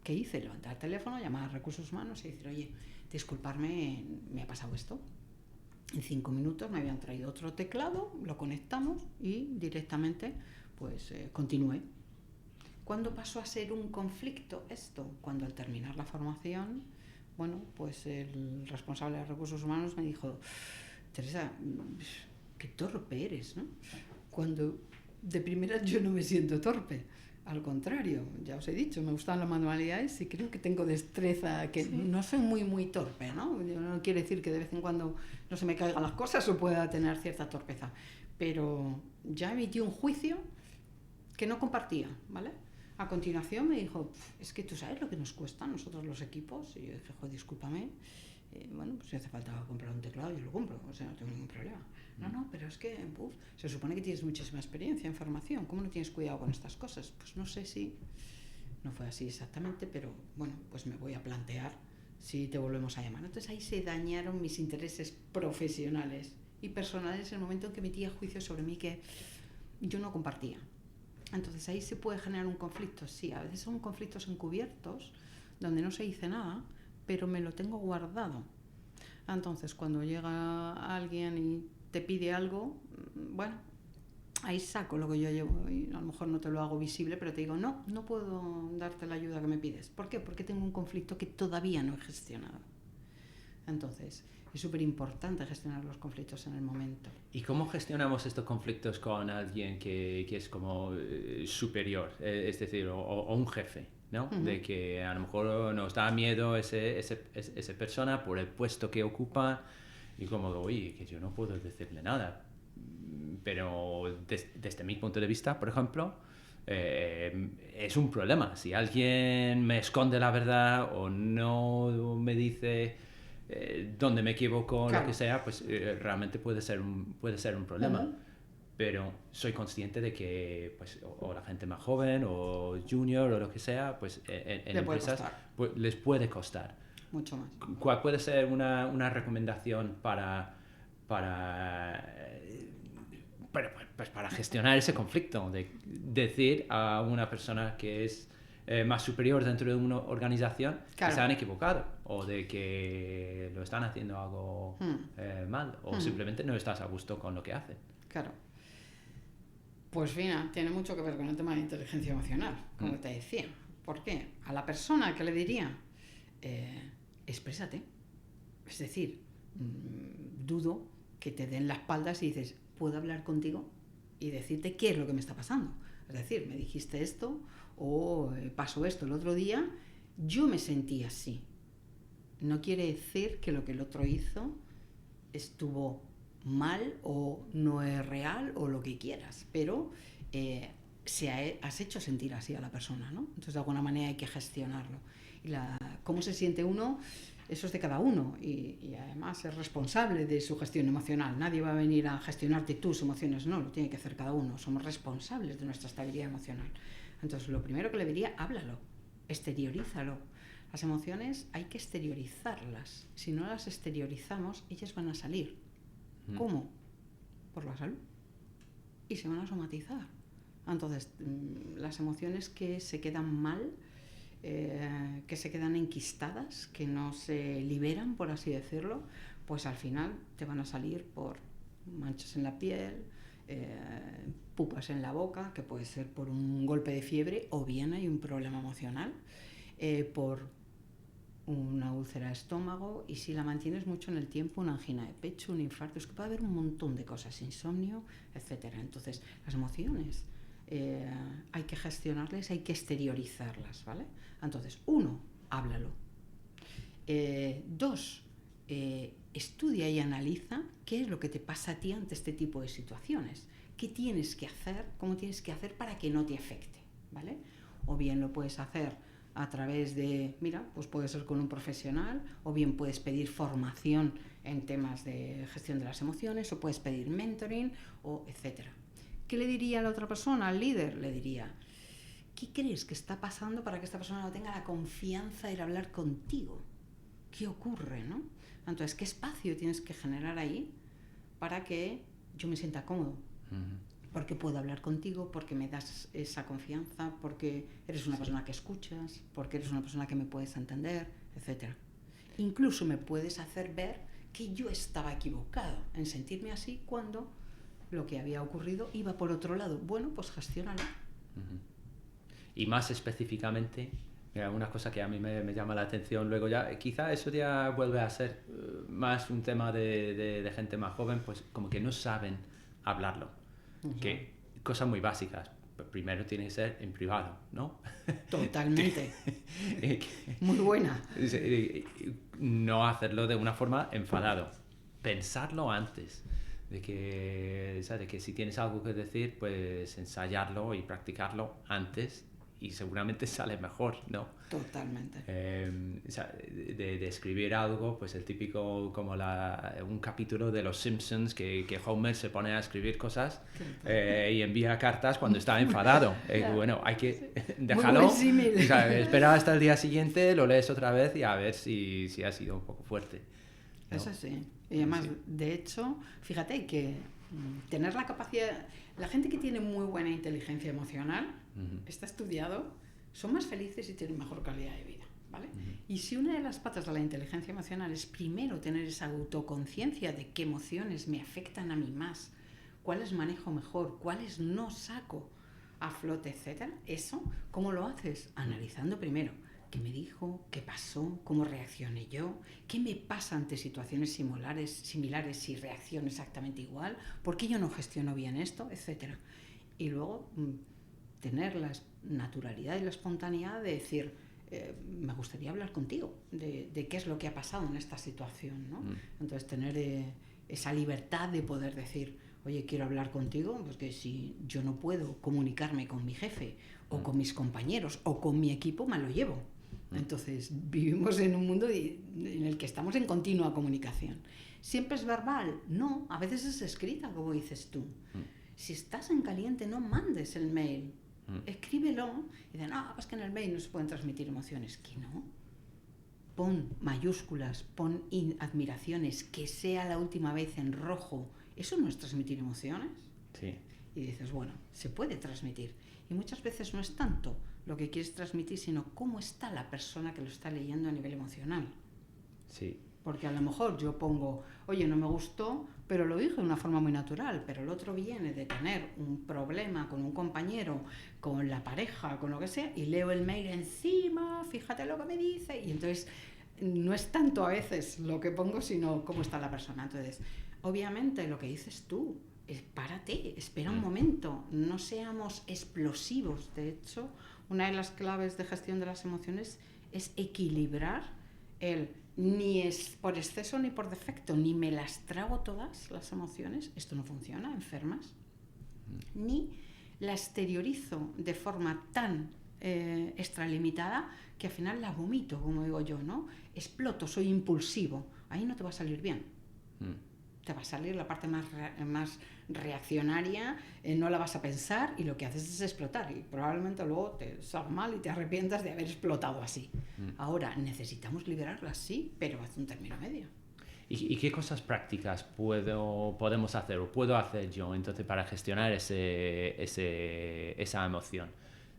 ¿Qué hice? Levantar el teléfono, llamar a recursos humanos y decir, oye, disculparme, me ha pasado esto. En 5 minutos me habían traído otro teclado, lo conectamos y directamente pues continué. ¿Cuándo pasó a ser un conflicto esto? Cuando al terminar la formación, bueno, pues el responsable de recursos humanos me dijo, Teresa, qué torpe eres, ¿no? Cuando de primera yo no me siento torpe. Al contrario, ya os he dicho, me gustan las manualidades y creo que tengo destreza, que no soy muy torpe, ¿no? No quiere decir que de vez en cuando no se me caigan las cosas o pueda tener cierta torpeza, pero ya emití un juicio que no compartía, ¿vale? A continuación me dijo, es que tú sabes lo que nos cuesta a nosotros los equipos, y yo dije, joder, discúlpame, bueno, pues si hace falta comprar un teclado, yo lo compro, o sea, no tengo ningún problema. No, pero es que se supone que tienes muchísima experiencia en formación, ¿cómo no tienes cuidado con estas cosas? Pues no sé si, no fue así exactamente, pero bueno, pues me voy a plantear si te volvemos a llamar. Entonces ahí se dañaron mis intereses profesionales y personales en el momento en que emitía juicios sobre mí que yo no compartía. Entonces ahí se puede generar un conflicto, sí, a veces son conflictos encubiertos, donde no se dice nada, pero me lo tengo guardado. Entonces, cuando llega alguien y te pide algo, bueno, ahí saco lo que yo llevo y a lo mejor no te lo hago visible, pero te digo, no puedo darte la ayuda que me pides. ¿Por qué? Porque tengo un conflicto que todavía no he gestionado. Entonces, es súper importante gestionar los conflictos en el momento. ¿Y cómo gestionamos estos conflictos con alguien que es como superior, es decir, o un jefe? ¿No? Uh-huh. De que a lo mejor nos da miedo esa persona por el puesto que ocupa y como, oye, que yo no puedo decirle nada. Pero desde mi punto de vista, por ejemplo, es un problema. Si alguien me esconde la verdad o no me dice dónde me equivoco, claro, lo que sea, pues realmente puede ser un problema. Uh-huh. Pero soy consciente de que pues, o la gente más joven o junior o lo que sea, pues en empresas pues, les puede costar. Mucho más. ¿Cuál puede ser una recomendación para gestionar ese conflicto? De decir a una persona que es más superior dentro de una organización, Claro. que se han equivocado o de que lo están haciendo algo mal o simplemente no estás a gusto con lo que hacen. Claro. Pues Fina, tiene mucho que ver con el tema de inteligencia emocional, como te decía. ¿Por qué? A la persona que le diría, exprésate. Es decir, dudo que te den la espalda y dices, ¿puedo hablar contigo? Y decirte qué es lo que me está pasando. Es decir, me dijiste esto o pasó esto el otro día, yo me sentí así. No quiere decir que lo que el otro hizo estuvo mal o no es real o lo que quieras, pero has hecho sentir así a la persona, ¿no? Entonces de alguna manera hay que gestionarlo. Y cómo se siente uno, eso es de cada uno y además es responsable de su gestión emocional. Nadie va a venir a gestionarte tus emociones, no, lo tiene que hacer cada uno. Somos responsables de nuestra estabilidad emocional. Entonces lo primero que le diría, háblalo, exteriorízalo. Las emociones hay que exteriorizarlas. Si no las exteriorizamos, ellas van a salir. ¿Cómo? Por la salud. Y se van a somatizar. Entonces, las emociones que se quedan mal, que se quedan enquistadas, que no se liberan, por así decirlo, pues al final te van a salir por manchas en la piel, pupas en la boca, que puede ser por un golpe de fiebre, o bien hay un problema emocional, por una úlcera de estómago, y si la mantienes mucho en el tiempo, una angina de pecho, un infarto. Es que puede haber un montón de cosas, insomnio, etcétera. Entonces, las emociones hay que gestionarlas, hay que exteriorizarlas, ¿vale? Entonces, 1, háblalo. 2, estudia y analiza qué es lo que te pasa a ti ante este tipo de situaciones. ¿Qué tienes que hacer? ¿Cómo tienes que hacer para que no te afecte? ¿Vale? O bien lo puedes hacer a través de, pues puede ser con un profesional, o bien puedes pedir formación en temas de gestión de las emociones, o puedes pedir mentoring, o etcétera. ¿Qué le diría a la otra persona, al líder? Le diría, ¿qué crees que está pasando para que esta persona no tenga la confianza de ir a hablar contigo? ¿Qué ocurre, no? Entonces, ¿qué espacio tienes que generar ahí para que yo me sienta cómodo? Porque puedo hablar contigo, porque me das esa confianza, porque eres una persona que escuchas, porque eres una persona que me puedes entender, etc. Incluso me puedes hacer ver que yo estaba equivocado en sentirme así cuando lo que había ocurrido iba por otro lado. Bueno, pues gestiónalo. Y más específicamente, una cosa que a mí me llama la atención luego ya, quizá eso ya vuelve a ser más un tema de gente más joven, pues como que no saben hablarlo. Que cosas muy básicas. Primero tiene que ser en privado, ¿no? Totalmente. Muy buena. No hacerlo de una forma enfadado. Pensarlo antes. De que si tienes algo que decir, pues ensayarlo y practicarlo antes y seguramente sale mejor, ¿no? Totalmente. De escribir algo, pues el típico, como un capítulo de Los Simpsons que Homer se pone a escribir cosas y envía cartas cuando está enfadado. Bueno, hay que dejarlo, espera hasta el día siguiente, lo lees otra vez y a ver si ha sido un poco fuerte, ¿no? Eso sí. Y además, de hecho, fíjate que tener la capacidad... La gente que tiene muy buena inteligencia emocional, está estudiado, son más felices y tienen mejor calidad de vida, ¿vale? Y si una de las patas de la inteligencia emocional es primero tener esa autoconciencia de qué emociones me afectan a mí más, cuáles manejo mejor, cuáles no saco a flote, etcétera, eso, ¿cómo lo haces? Analizando primero qué me dijo, qué pasó, cómo reaccioné yo, qué me pasa ante situaciones similares si reacciono exactamente igual, por qué yo no gestiono bien esto, etcétera. Y luego tener la naturalidad y la espontaneidad de decir, me gustaría hablar contigo de qué es lo que ha pasado en esta situación, ¿no? Entonces tener esa libertad de poder decir, oye, quiero hablar contigo, porque si yo no puedo comunicarme con mi jefe o con mis compañeros o con mi equipo, me lo llevo. Entonces vivimos en un mundo en el que estamos en continua comunicación. ¿Siempre es verbal? No, a veces es escrita, como dices tú. Si estás en caliente, no mandes el mail. Escríbelo y dice, no, es que en el mail no se pueden transmitir emociones. ¿Que no? Pon mayúsculas, pon admiraciones, que sea la última vez en rojo. ¿Eso no es transmitir emociones? Sí. Y dices, bueno, se puede transmitir. Y muchas veces no es tanto lo que quieres transmitir, sino cómo está la persona que lo está leyendo a nivel emocional. Sí. Porque a lo mejor yo pongo, oye, no me gustó, pero lo dije de una forma muy natural, pero el otro viene de tener un problema con un compañero, con la pareja, con lo que sea, y leo el mail encima, fíjate lo que me dice, y entonces no es tanto a veces lo que pongo, sino cómo está la persona. Entonces, obviamente lo que dices tú, es párate, espera un momento, no seamos explosivos. De hecho, una de las claves de gestión de las emociones es equilibrar el ni es por exceso ni por defecto, ni me las trago todas las emociones, esto no funciona, enfermas, ni la exteriorizo de forma tan extralimitada que al final la vomito, como digo yo, ¿no? Exploto, soy impulsivo, ahí no te va a salir bien. Te va a salir la parte más reaccionaria, no la vas a pensar y lo que haces es explotar y probablemente luego te salga mal y te arrepientas de haber explotado así. Ahora, necesitamos liberarla, sí, pero hace un término medio. ¿Y qué cosas prácticas podemos hacer o puedo hacer yo entonces para gestionar esa emoción?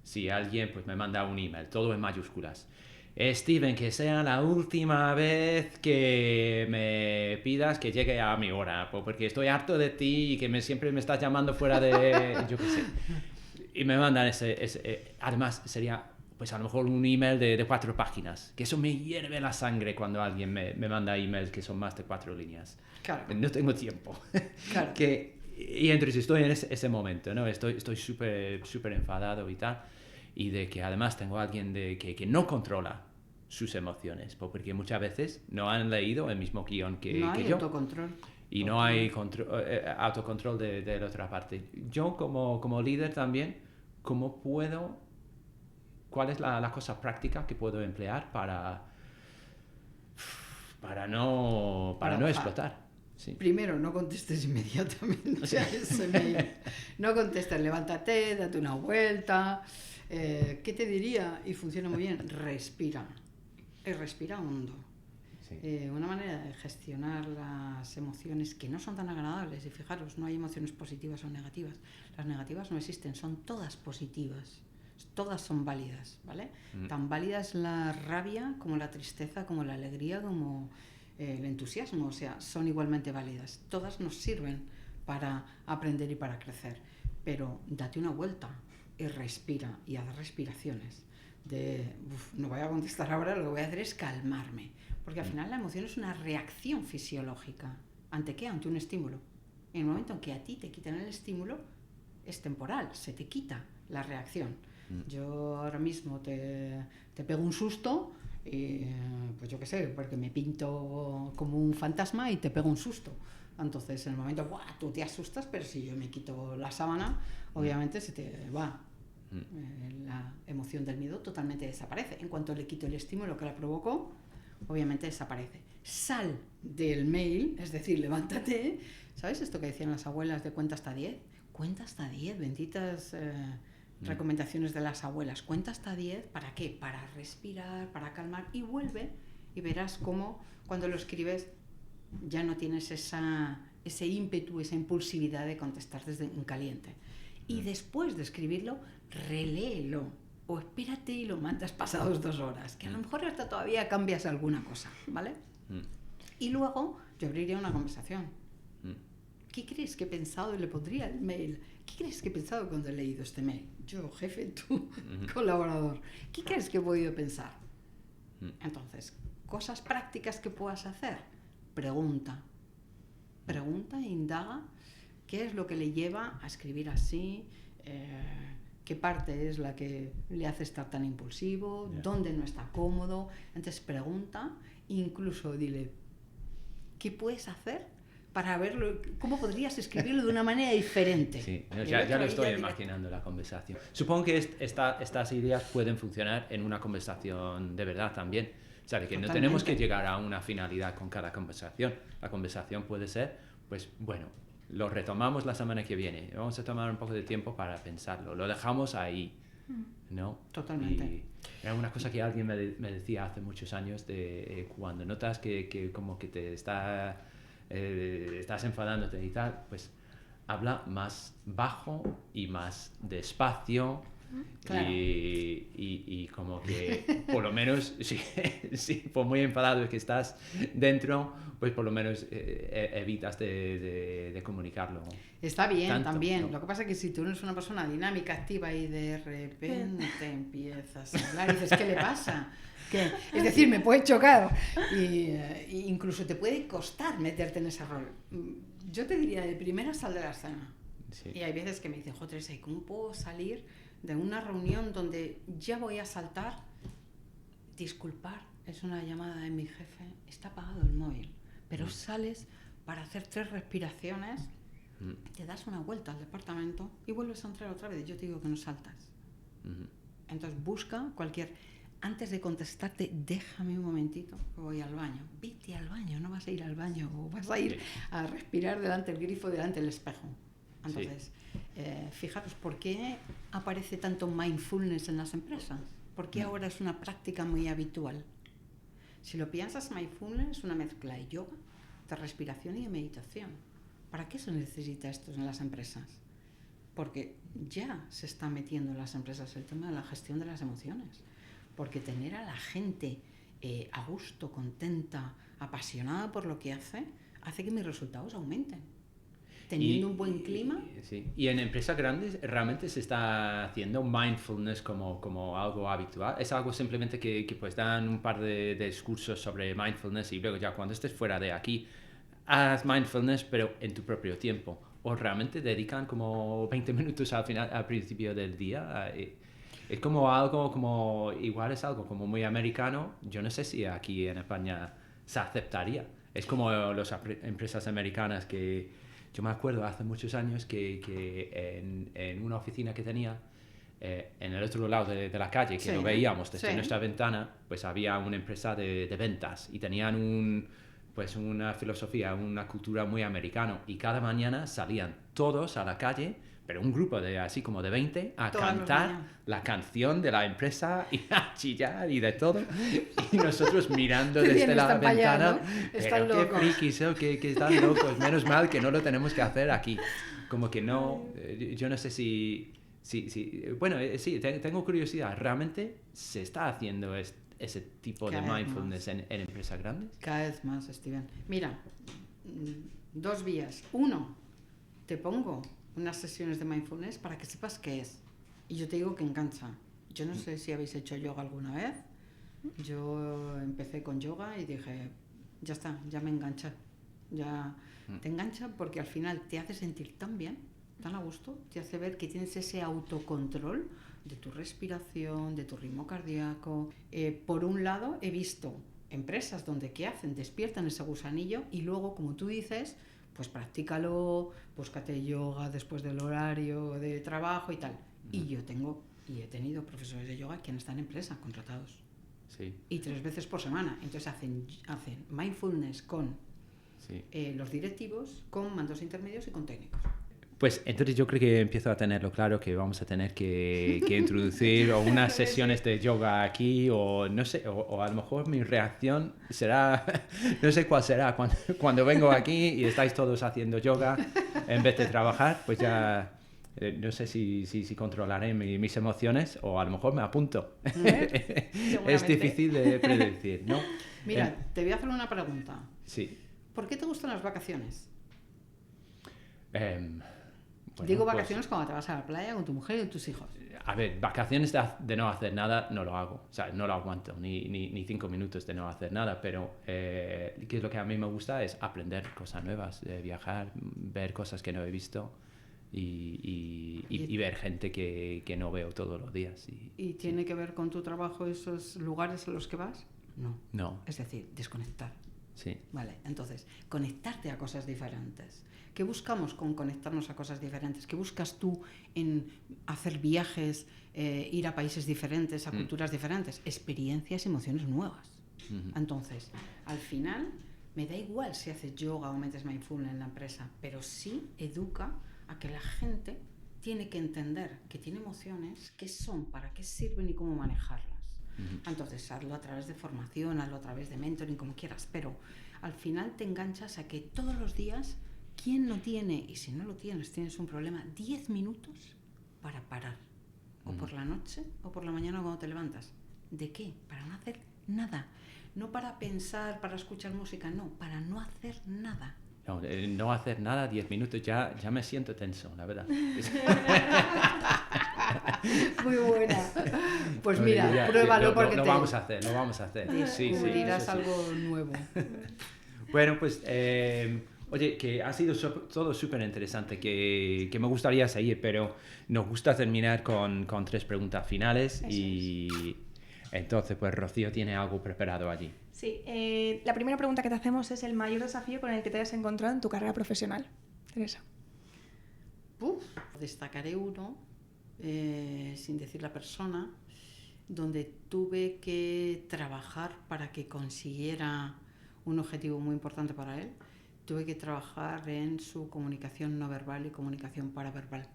Si alguien pues, me manda un email, todo en mayúsculas. Steven, que sea la última vez que me pidas que llegue a mi hora, porque estoy harto de ti y que siempre me estás llamando fuera de... yo qué sé. Y me mandan además sería pues a lo mejor un email de 4 páginas, que eso me hierve la sangre cuando alguien me manda emails que son más de 4 líneas. Claro. No tengo tiempo. Claro. Y entonces estoy en ese momento, ¿no? Estoy súper enfadado y tal. Y de que además tengo a alguien que no controla sus emociones, porque muchas veces no han leído el mismo guión que yo. No hay autocontrol. Y no hay autocontrol de la otra parte. Yo como líder también, ¿cuál es la cosa práctica que puedo emplear para no explotar? Sí. Primero, no contestes inmediatamente a ese mail. No contestes, levántate, date una vuelta. ¿Qué te diría? Y funciona muy bien. Respira. Respira hondo. Sí. Una manera de gestionar las emociones que no son tan agradables. Y fijaros, no hay emociones positivas o negativas. Las negativas no existen, son todas positivas. Todas son válidas, ¿vale? Tan válida es la rabia como la tristeza, como la alegría, como el entusiasmo, o sea, son igualmente válidas. Todas nos sirven para aprender y para crecer, pero date una vuelta y respira y haz respiraciones. No voy a contestar ahora, lo que voy a hacer es calmarme, porque al final la emoción es una reacción fisiológica. ¿Ante qué? Ante un estímulo. En el momento en que a ti te quitan el estímulo, es temporal, se te quita la reacción. Yo ahora mismo te pego un susto y pues yo qué sé, porque me pinto como un fantasma y te pego un susto. Entonces en el momento, ¡buah!, tú te asustas, pero si yo me quito la sábana, obviamente se te va. La emoción del miedo totalmente desaparece. En cuanto le quito el estímulo que la provocó, obviamente desaparece. Sal del mail, es decir, levántate. ¿Sabes esto que decían las abuelas de cuenta hasta 10? Cuenta hasta 10, benditas... recomendaciones de las abuelas. Cuenta hasta 10, ¿para qué? Para respirar, para calmar, y vuelve y verás cómo cuando lo escribes ya no tienes ese ímpetu, esa impulsividad de contestar desde en caliente. Y después de escribirlo, reléelo o espérate y lo mandas pasados 2 horas, que a lo mejor hasta todavía cambias alguna cosa, ¿vale? Y luego yo abriría una conversación. ¿Qué crees que he pensado? Y le pondría el mail. ¿Qué crees que he pensado cuando he leído este mail? Yo, jefe, tú, colaborador. ¿Qué crees que he podido pensar? Entonces, cosas prácticas que puedas hacer. Pregunta. Pregunta e indaga qué es lo que le lleva a escribir así, qué parte es la que le hace estar tan impulsivo, dónde no está cómodo. Entonces, pregunta, incluso dile, ¿qué puedes hacer para verlo? ¿Cómo podrías escribirlo de una manera diferente? Sí, ya lo estoy imaginando la conversación. Supongo que estas ideas pueden funcionar en una conversación de verdad también. O sea, que no tenemos que llegar a una finalidad con cada conversación. La conversación puede ser, pues bueno, lo retomamos la semana que viene. Vamos a tomar un poco de tiempo para pensarlo. Lo dejamos ahí, ¿no? Totalmente. Y era una cosa que alguien me decía hace muchos años, de cuando notas que como que te estás enfadándote y tal, pues habla más bajo y más despacio Claro. Y como que por lo menos, si por muy enfadado que estás dentro, pues por lo menos evitas de comunicarlo. Está bien, Tanto, también. ¿no? Lo que pasa es que si tú eres una persona dinámica, activa y de repente empiezas a hablar y dices, ¿qué le pasa? ¿Qué? Es decir, me puede chocar y incluso te puede costar meterte en ese rol. Yo te diría, de primera sal de la escena. Sí. Y hay veces que me dicen, joder, Teresa, ¿cómo puedo salir de una reunión donde ya voy a saltar? Disculpar, es una llamada de mi jefe, está apagado el móvil, pero sales para hacer 3 respiraciones, te das una vuelta al departamento y vuelves a entrar otra vez. Yo te digo que no saltas. Entonces busca antes de contestarte, déjame un momentito, voy al baño. Vete al baño, no vas a ir al baño, o vas a ir a respirar delante del grifo, delante del espejo. Entonces, fijaros, ¿por qué aparece tanto mindfulness en las empresas? ¿Por qué ahora es una práctica muy habitual? Si lo piensas, mindfulness es una mezcla de yoga, de respiración y de meditación. ¿Para qué se necesita esto en las empresas? Porque ya se está metiendo en las empresas el tema de la gestión de las emociones. Porque tener a la gente a gusto, contenta, apasionada por lo que hace que mis resultados aumenten. Teniendo un buen clima. Sí. Y en empresas grandes realmente se está haciendo mindfulness como algo habitual. Es algo simplemente que pues dan un par de discursos sobre mindfulness y luego ya cuando estés fuera de aquí, haz mindfulness pero en tu propio tiempo. O realmente dedican como 20 minutos al principio del día. Es como algo igual es algo como muy americano. Yo no sé si aquí en España se aceptaría. Es como las empresas americanas que... Yo me acuerdo hace muchos años que en una oficina que tenía, en el otro lado de la calle, que lo veíamos desde nuestra ventana, pues había una empresa de ventas y tenían una filosofía, una cultura muy americana. Y cada mañana salían todos a la calle, pero un grupo de así como de 20, a cantar la canción de la empresa y a chillar y de todo. Y nosotros mirando desde la ventana, pero qué frikis, que están locos. Menos mal que no lo tenemos que hacer aquí. Como que no, yo no sé si bueno, sí, tengo curiosidad. ¿Realmente se está haciendo ese tipo de mindfulness en empresas grandes? Cada vez más, Steven. Mira, 2 vías. 1, te pongo unas sesiones de mindfulness para que sepas qué es. Y yo te digo que engancha. Yo no sé si habéis hecho yoga alguna vez. Yo empecé con yoga y dije, ya está, ya me enganché. Ya te engancha porque al final te hace sentir tan bien, tan a gusto, te hace ver que tienes ese autocontrol de tu respiración, de tu ritmo cardíaco. Por un lado, he visto empresas donde ¿qué hacen? Despiertan ese gusanillo y luego, como tú dices, pues practícalo, búscate yoga después del horario de trabajo y tal. Y he tenido profesores de yoga que están en empresa, contratados. Sí. Y 3 veces por semana. Entonces hacen mindfulness con los directivos, con mandos intermedios y con técnicos. Pues entonces yo creo que empiezo a tenerlo claro que vamos a tener que introducir o unas sesiones de yoga aquí o no sé, o a lo mejor mi reacción será, no sé cuál será, cuando vengo aquí y estáis todos haciendo yoga en vez de trabajar, pues ya no sé si controlaré mis emociones o a lo mejor me apunto. Es difícil de predecir, ¿no? Mira, te voy a hacer una pregunta. Sí. ¿Por qué te gustan las vacaciones? Bueno, digo vacaciones cuando te vas a la playa con tu mujer y tus hijos. A ver, vacaciones de no hacer nada no lo hago. O sea, no lo aguanto, ni 5 minutos de no hacer nada, pero que es lo que a mí me gusta es aprender cosas nuevas, viajar, ver cosas que no he visto y ver gente que no veo todos los días. ¿Y tiene que ver con tu trabajo esos lugares a los que vas? No. Es decir, desconectar. Sí. Vale, entonces, conectarte a cosas diferentes. ¿Qué buscamos con conectarnos a cosas diferentes? ¿Qué buscas tú en hacer viajes, ir a países diferentes, a culturas diferentes? Experiencias y emociones nuevas. Entonces, al final, me da igual si haces yoga o metes mindfulness en la empresa, pero sí educa a que la gente tiene que entender que tiene emociones, qué son, para qué sirven y cómo manejarlas. Entonces, hazlo a través de formación, hazlo a través de mentoring, como quieras, pero al final te enganchas a que todos los días, ¿quién no tiene? Y si no lo tienes un problema, 10 minutos para parar, o por la noche, o por la mañana cuando te levantas. ¿De qué? Para no hacer nada. No para pensar, para escuchar música, no, para no hacer nada. No hacer nada, 10 minutos, ya me siento tenso, la verdad. Muy buena. Pues mira, pruébalo porque lo vamos a hacer. Descubrirás algo nuevo. Bueno, pues, oye, que ha sido todo súper interesante, que me gustaría seguir, pero nos gusta terminar con 3 preguntas finales. Y entonces, pues Rocío tiene algo preparado allí. Sí, la primera pregunta que te hacemos es el mayor desafío con el que te hayas encontrado en tu carrera profesional. Teresa. Destacaré uno, sin decir la persona, donde tuve que trabajar para que consiguiera un objetivo muy importante para él. Tuve que trabajar en su comunicación no verbal y comunicación paraverbal.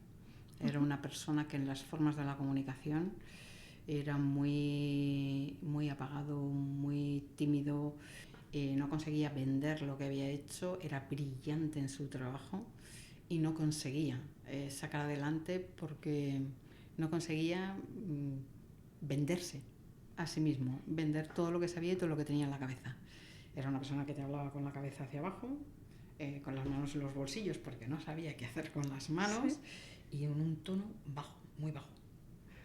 Era una persona que en las formas de la comunicación era muy, muy apagado, muy tímido, no conseguía vender lo que había hecho, era brillante en su trabajo y no conseguía sacar adelante porque no conseguía venderse a sí mismo, vender todo lo que sabía y todo lo que tenía en la cabeza. Era una persona que te hablaba con la cabeza hacia abajo, con las manos en los bolsillos porque no sabía qué hacer con las manos, y en un tono bajo, muy bajo.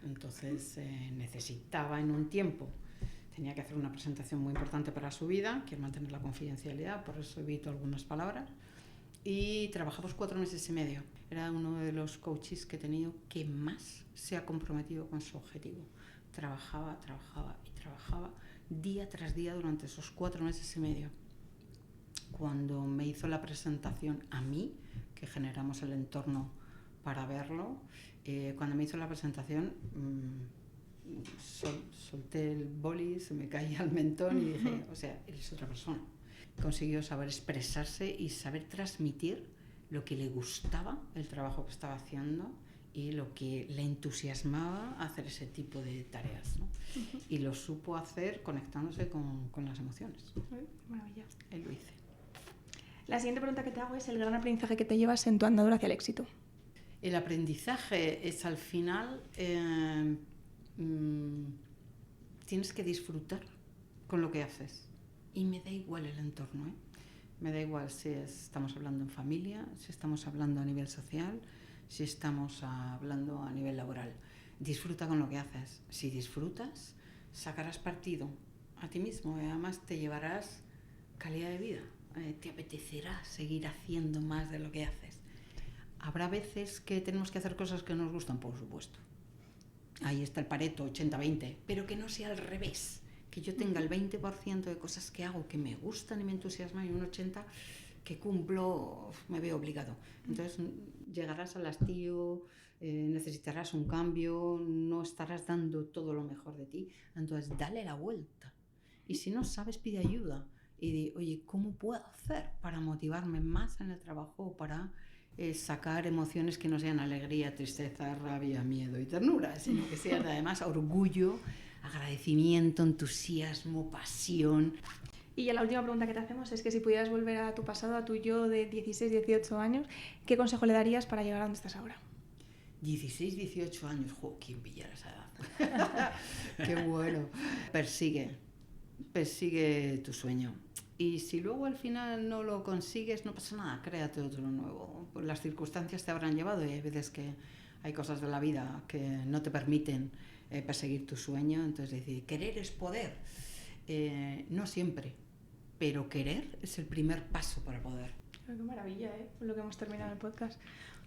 Entonces necesitaba en un tiempo, tenía que hacer una presentación muy importante para su vida, quiero mantener la confidencialidad, por eso evito algunas palabras, y trabajamos 4 meses y medio. Era uno de los coaches que he tenido que más se ha comprometido con su objetivo. Trabajaba día tras día durante esos 4 meses y medio. Cuando me hizo la presentación a mí, que generamos el entorno para verlo, cuando me hizo la presentación solté el boli, se me caía el mentón y dije, o sea, eres otra persona. Consiguió saber expresarse y saber transmitir lo que le gustaba el trabajo que estaba haciendo y lo que le entusiasmaba hacer ese tipo de tareas, ¿no? Y lo supo hacer conectándose con las emociones. Maravilla. Él lo hizo. La siguiente pregunta que te hago es el gran aprendizaje que te llevas en tu andadura hacia el éxito. El aprendizaje es al final, tienes que disfrutar con lo que haces. Y me da igual el entorno, ¿eh? Me da igual si estamos hablando en familia, si estamos hablando a nivel social, si estamos hablando a nivel laboral. Disfruta con lo que haces. Si disfrutas, sacarás partido a ti mismo y además te llevarás calidad de vida. Te apetecerá seguir haciendo más de lo que haces. Habrá veces que tenemos que hacer cosas que nos gustan, por supuesto. Ahí está el Pareto 80-20, pero que no sea al revés. Que yo tenga el 20% de cosas que hago que me gustan y me entusiasman y un 80% que cumplo, me veo obligado. Entonces llegarás al hastío, necesitarás un cambio, no estarás dando todo lo mejor de ti. Entonces dale la vuelta. Y si no sabes, pide ayuda. Y di, oye, ¿cómo puedo hacer para motivarme más en el trabajo o para sacar emociones que no sean alegría, tristeza, rabia, miedo y ternura, sino que sean además orgullo, agradecimiento, entusiasmo, pasión? Y ya la última pregunta que te hacemos es que si pudieras volver a tu pasado, a tu yo de 16, 18 años, ¿qué consejo le darías para llegar a donde estás ahora? 16, 18 años, ¿quién pillara esa edad? Qué bueno. Persigue tu sueño. Y si luego al final no lo consigues, no pasa nada, créate otro nuevo. Las circunstancias te habrán llevado y hay veces que hay cosas de la vida que no te permiten perseguir tu sueño. Entonces decir, querer es poder. No siempre, pero querer es el primer paso para poder. Qué maravilla, con lo que hemos terminado el podcast.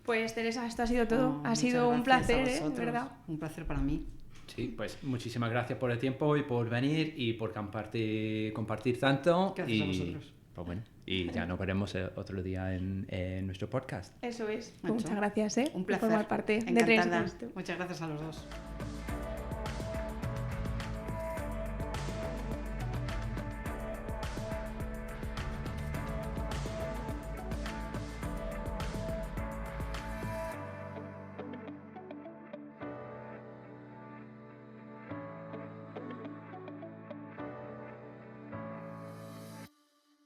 Pues Teresa, esto ha sido todo. Ha sido un Gracias placer, ¿verdad? Un placer para mí. Sí, pues muchísimas gracias por el tiempo y por venir y por compartir tanto. Gracias a vosotros. Pues bueno, y ya nos veremos otro día en nuestro podcast. Eso es. Muchas gracias, Un placer. por formar parte Encantada. de 3. Muchas gracias a los dos.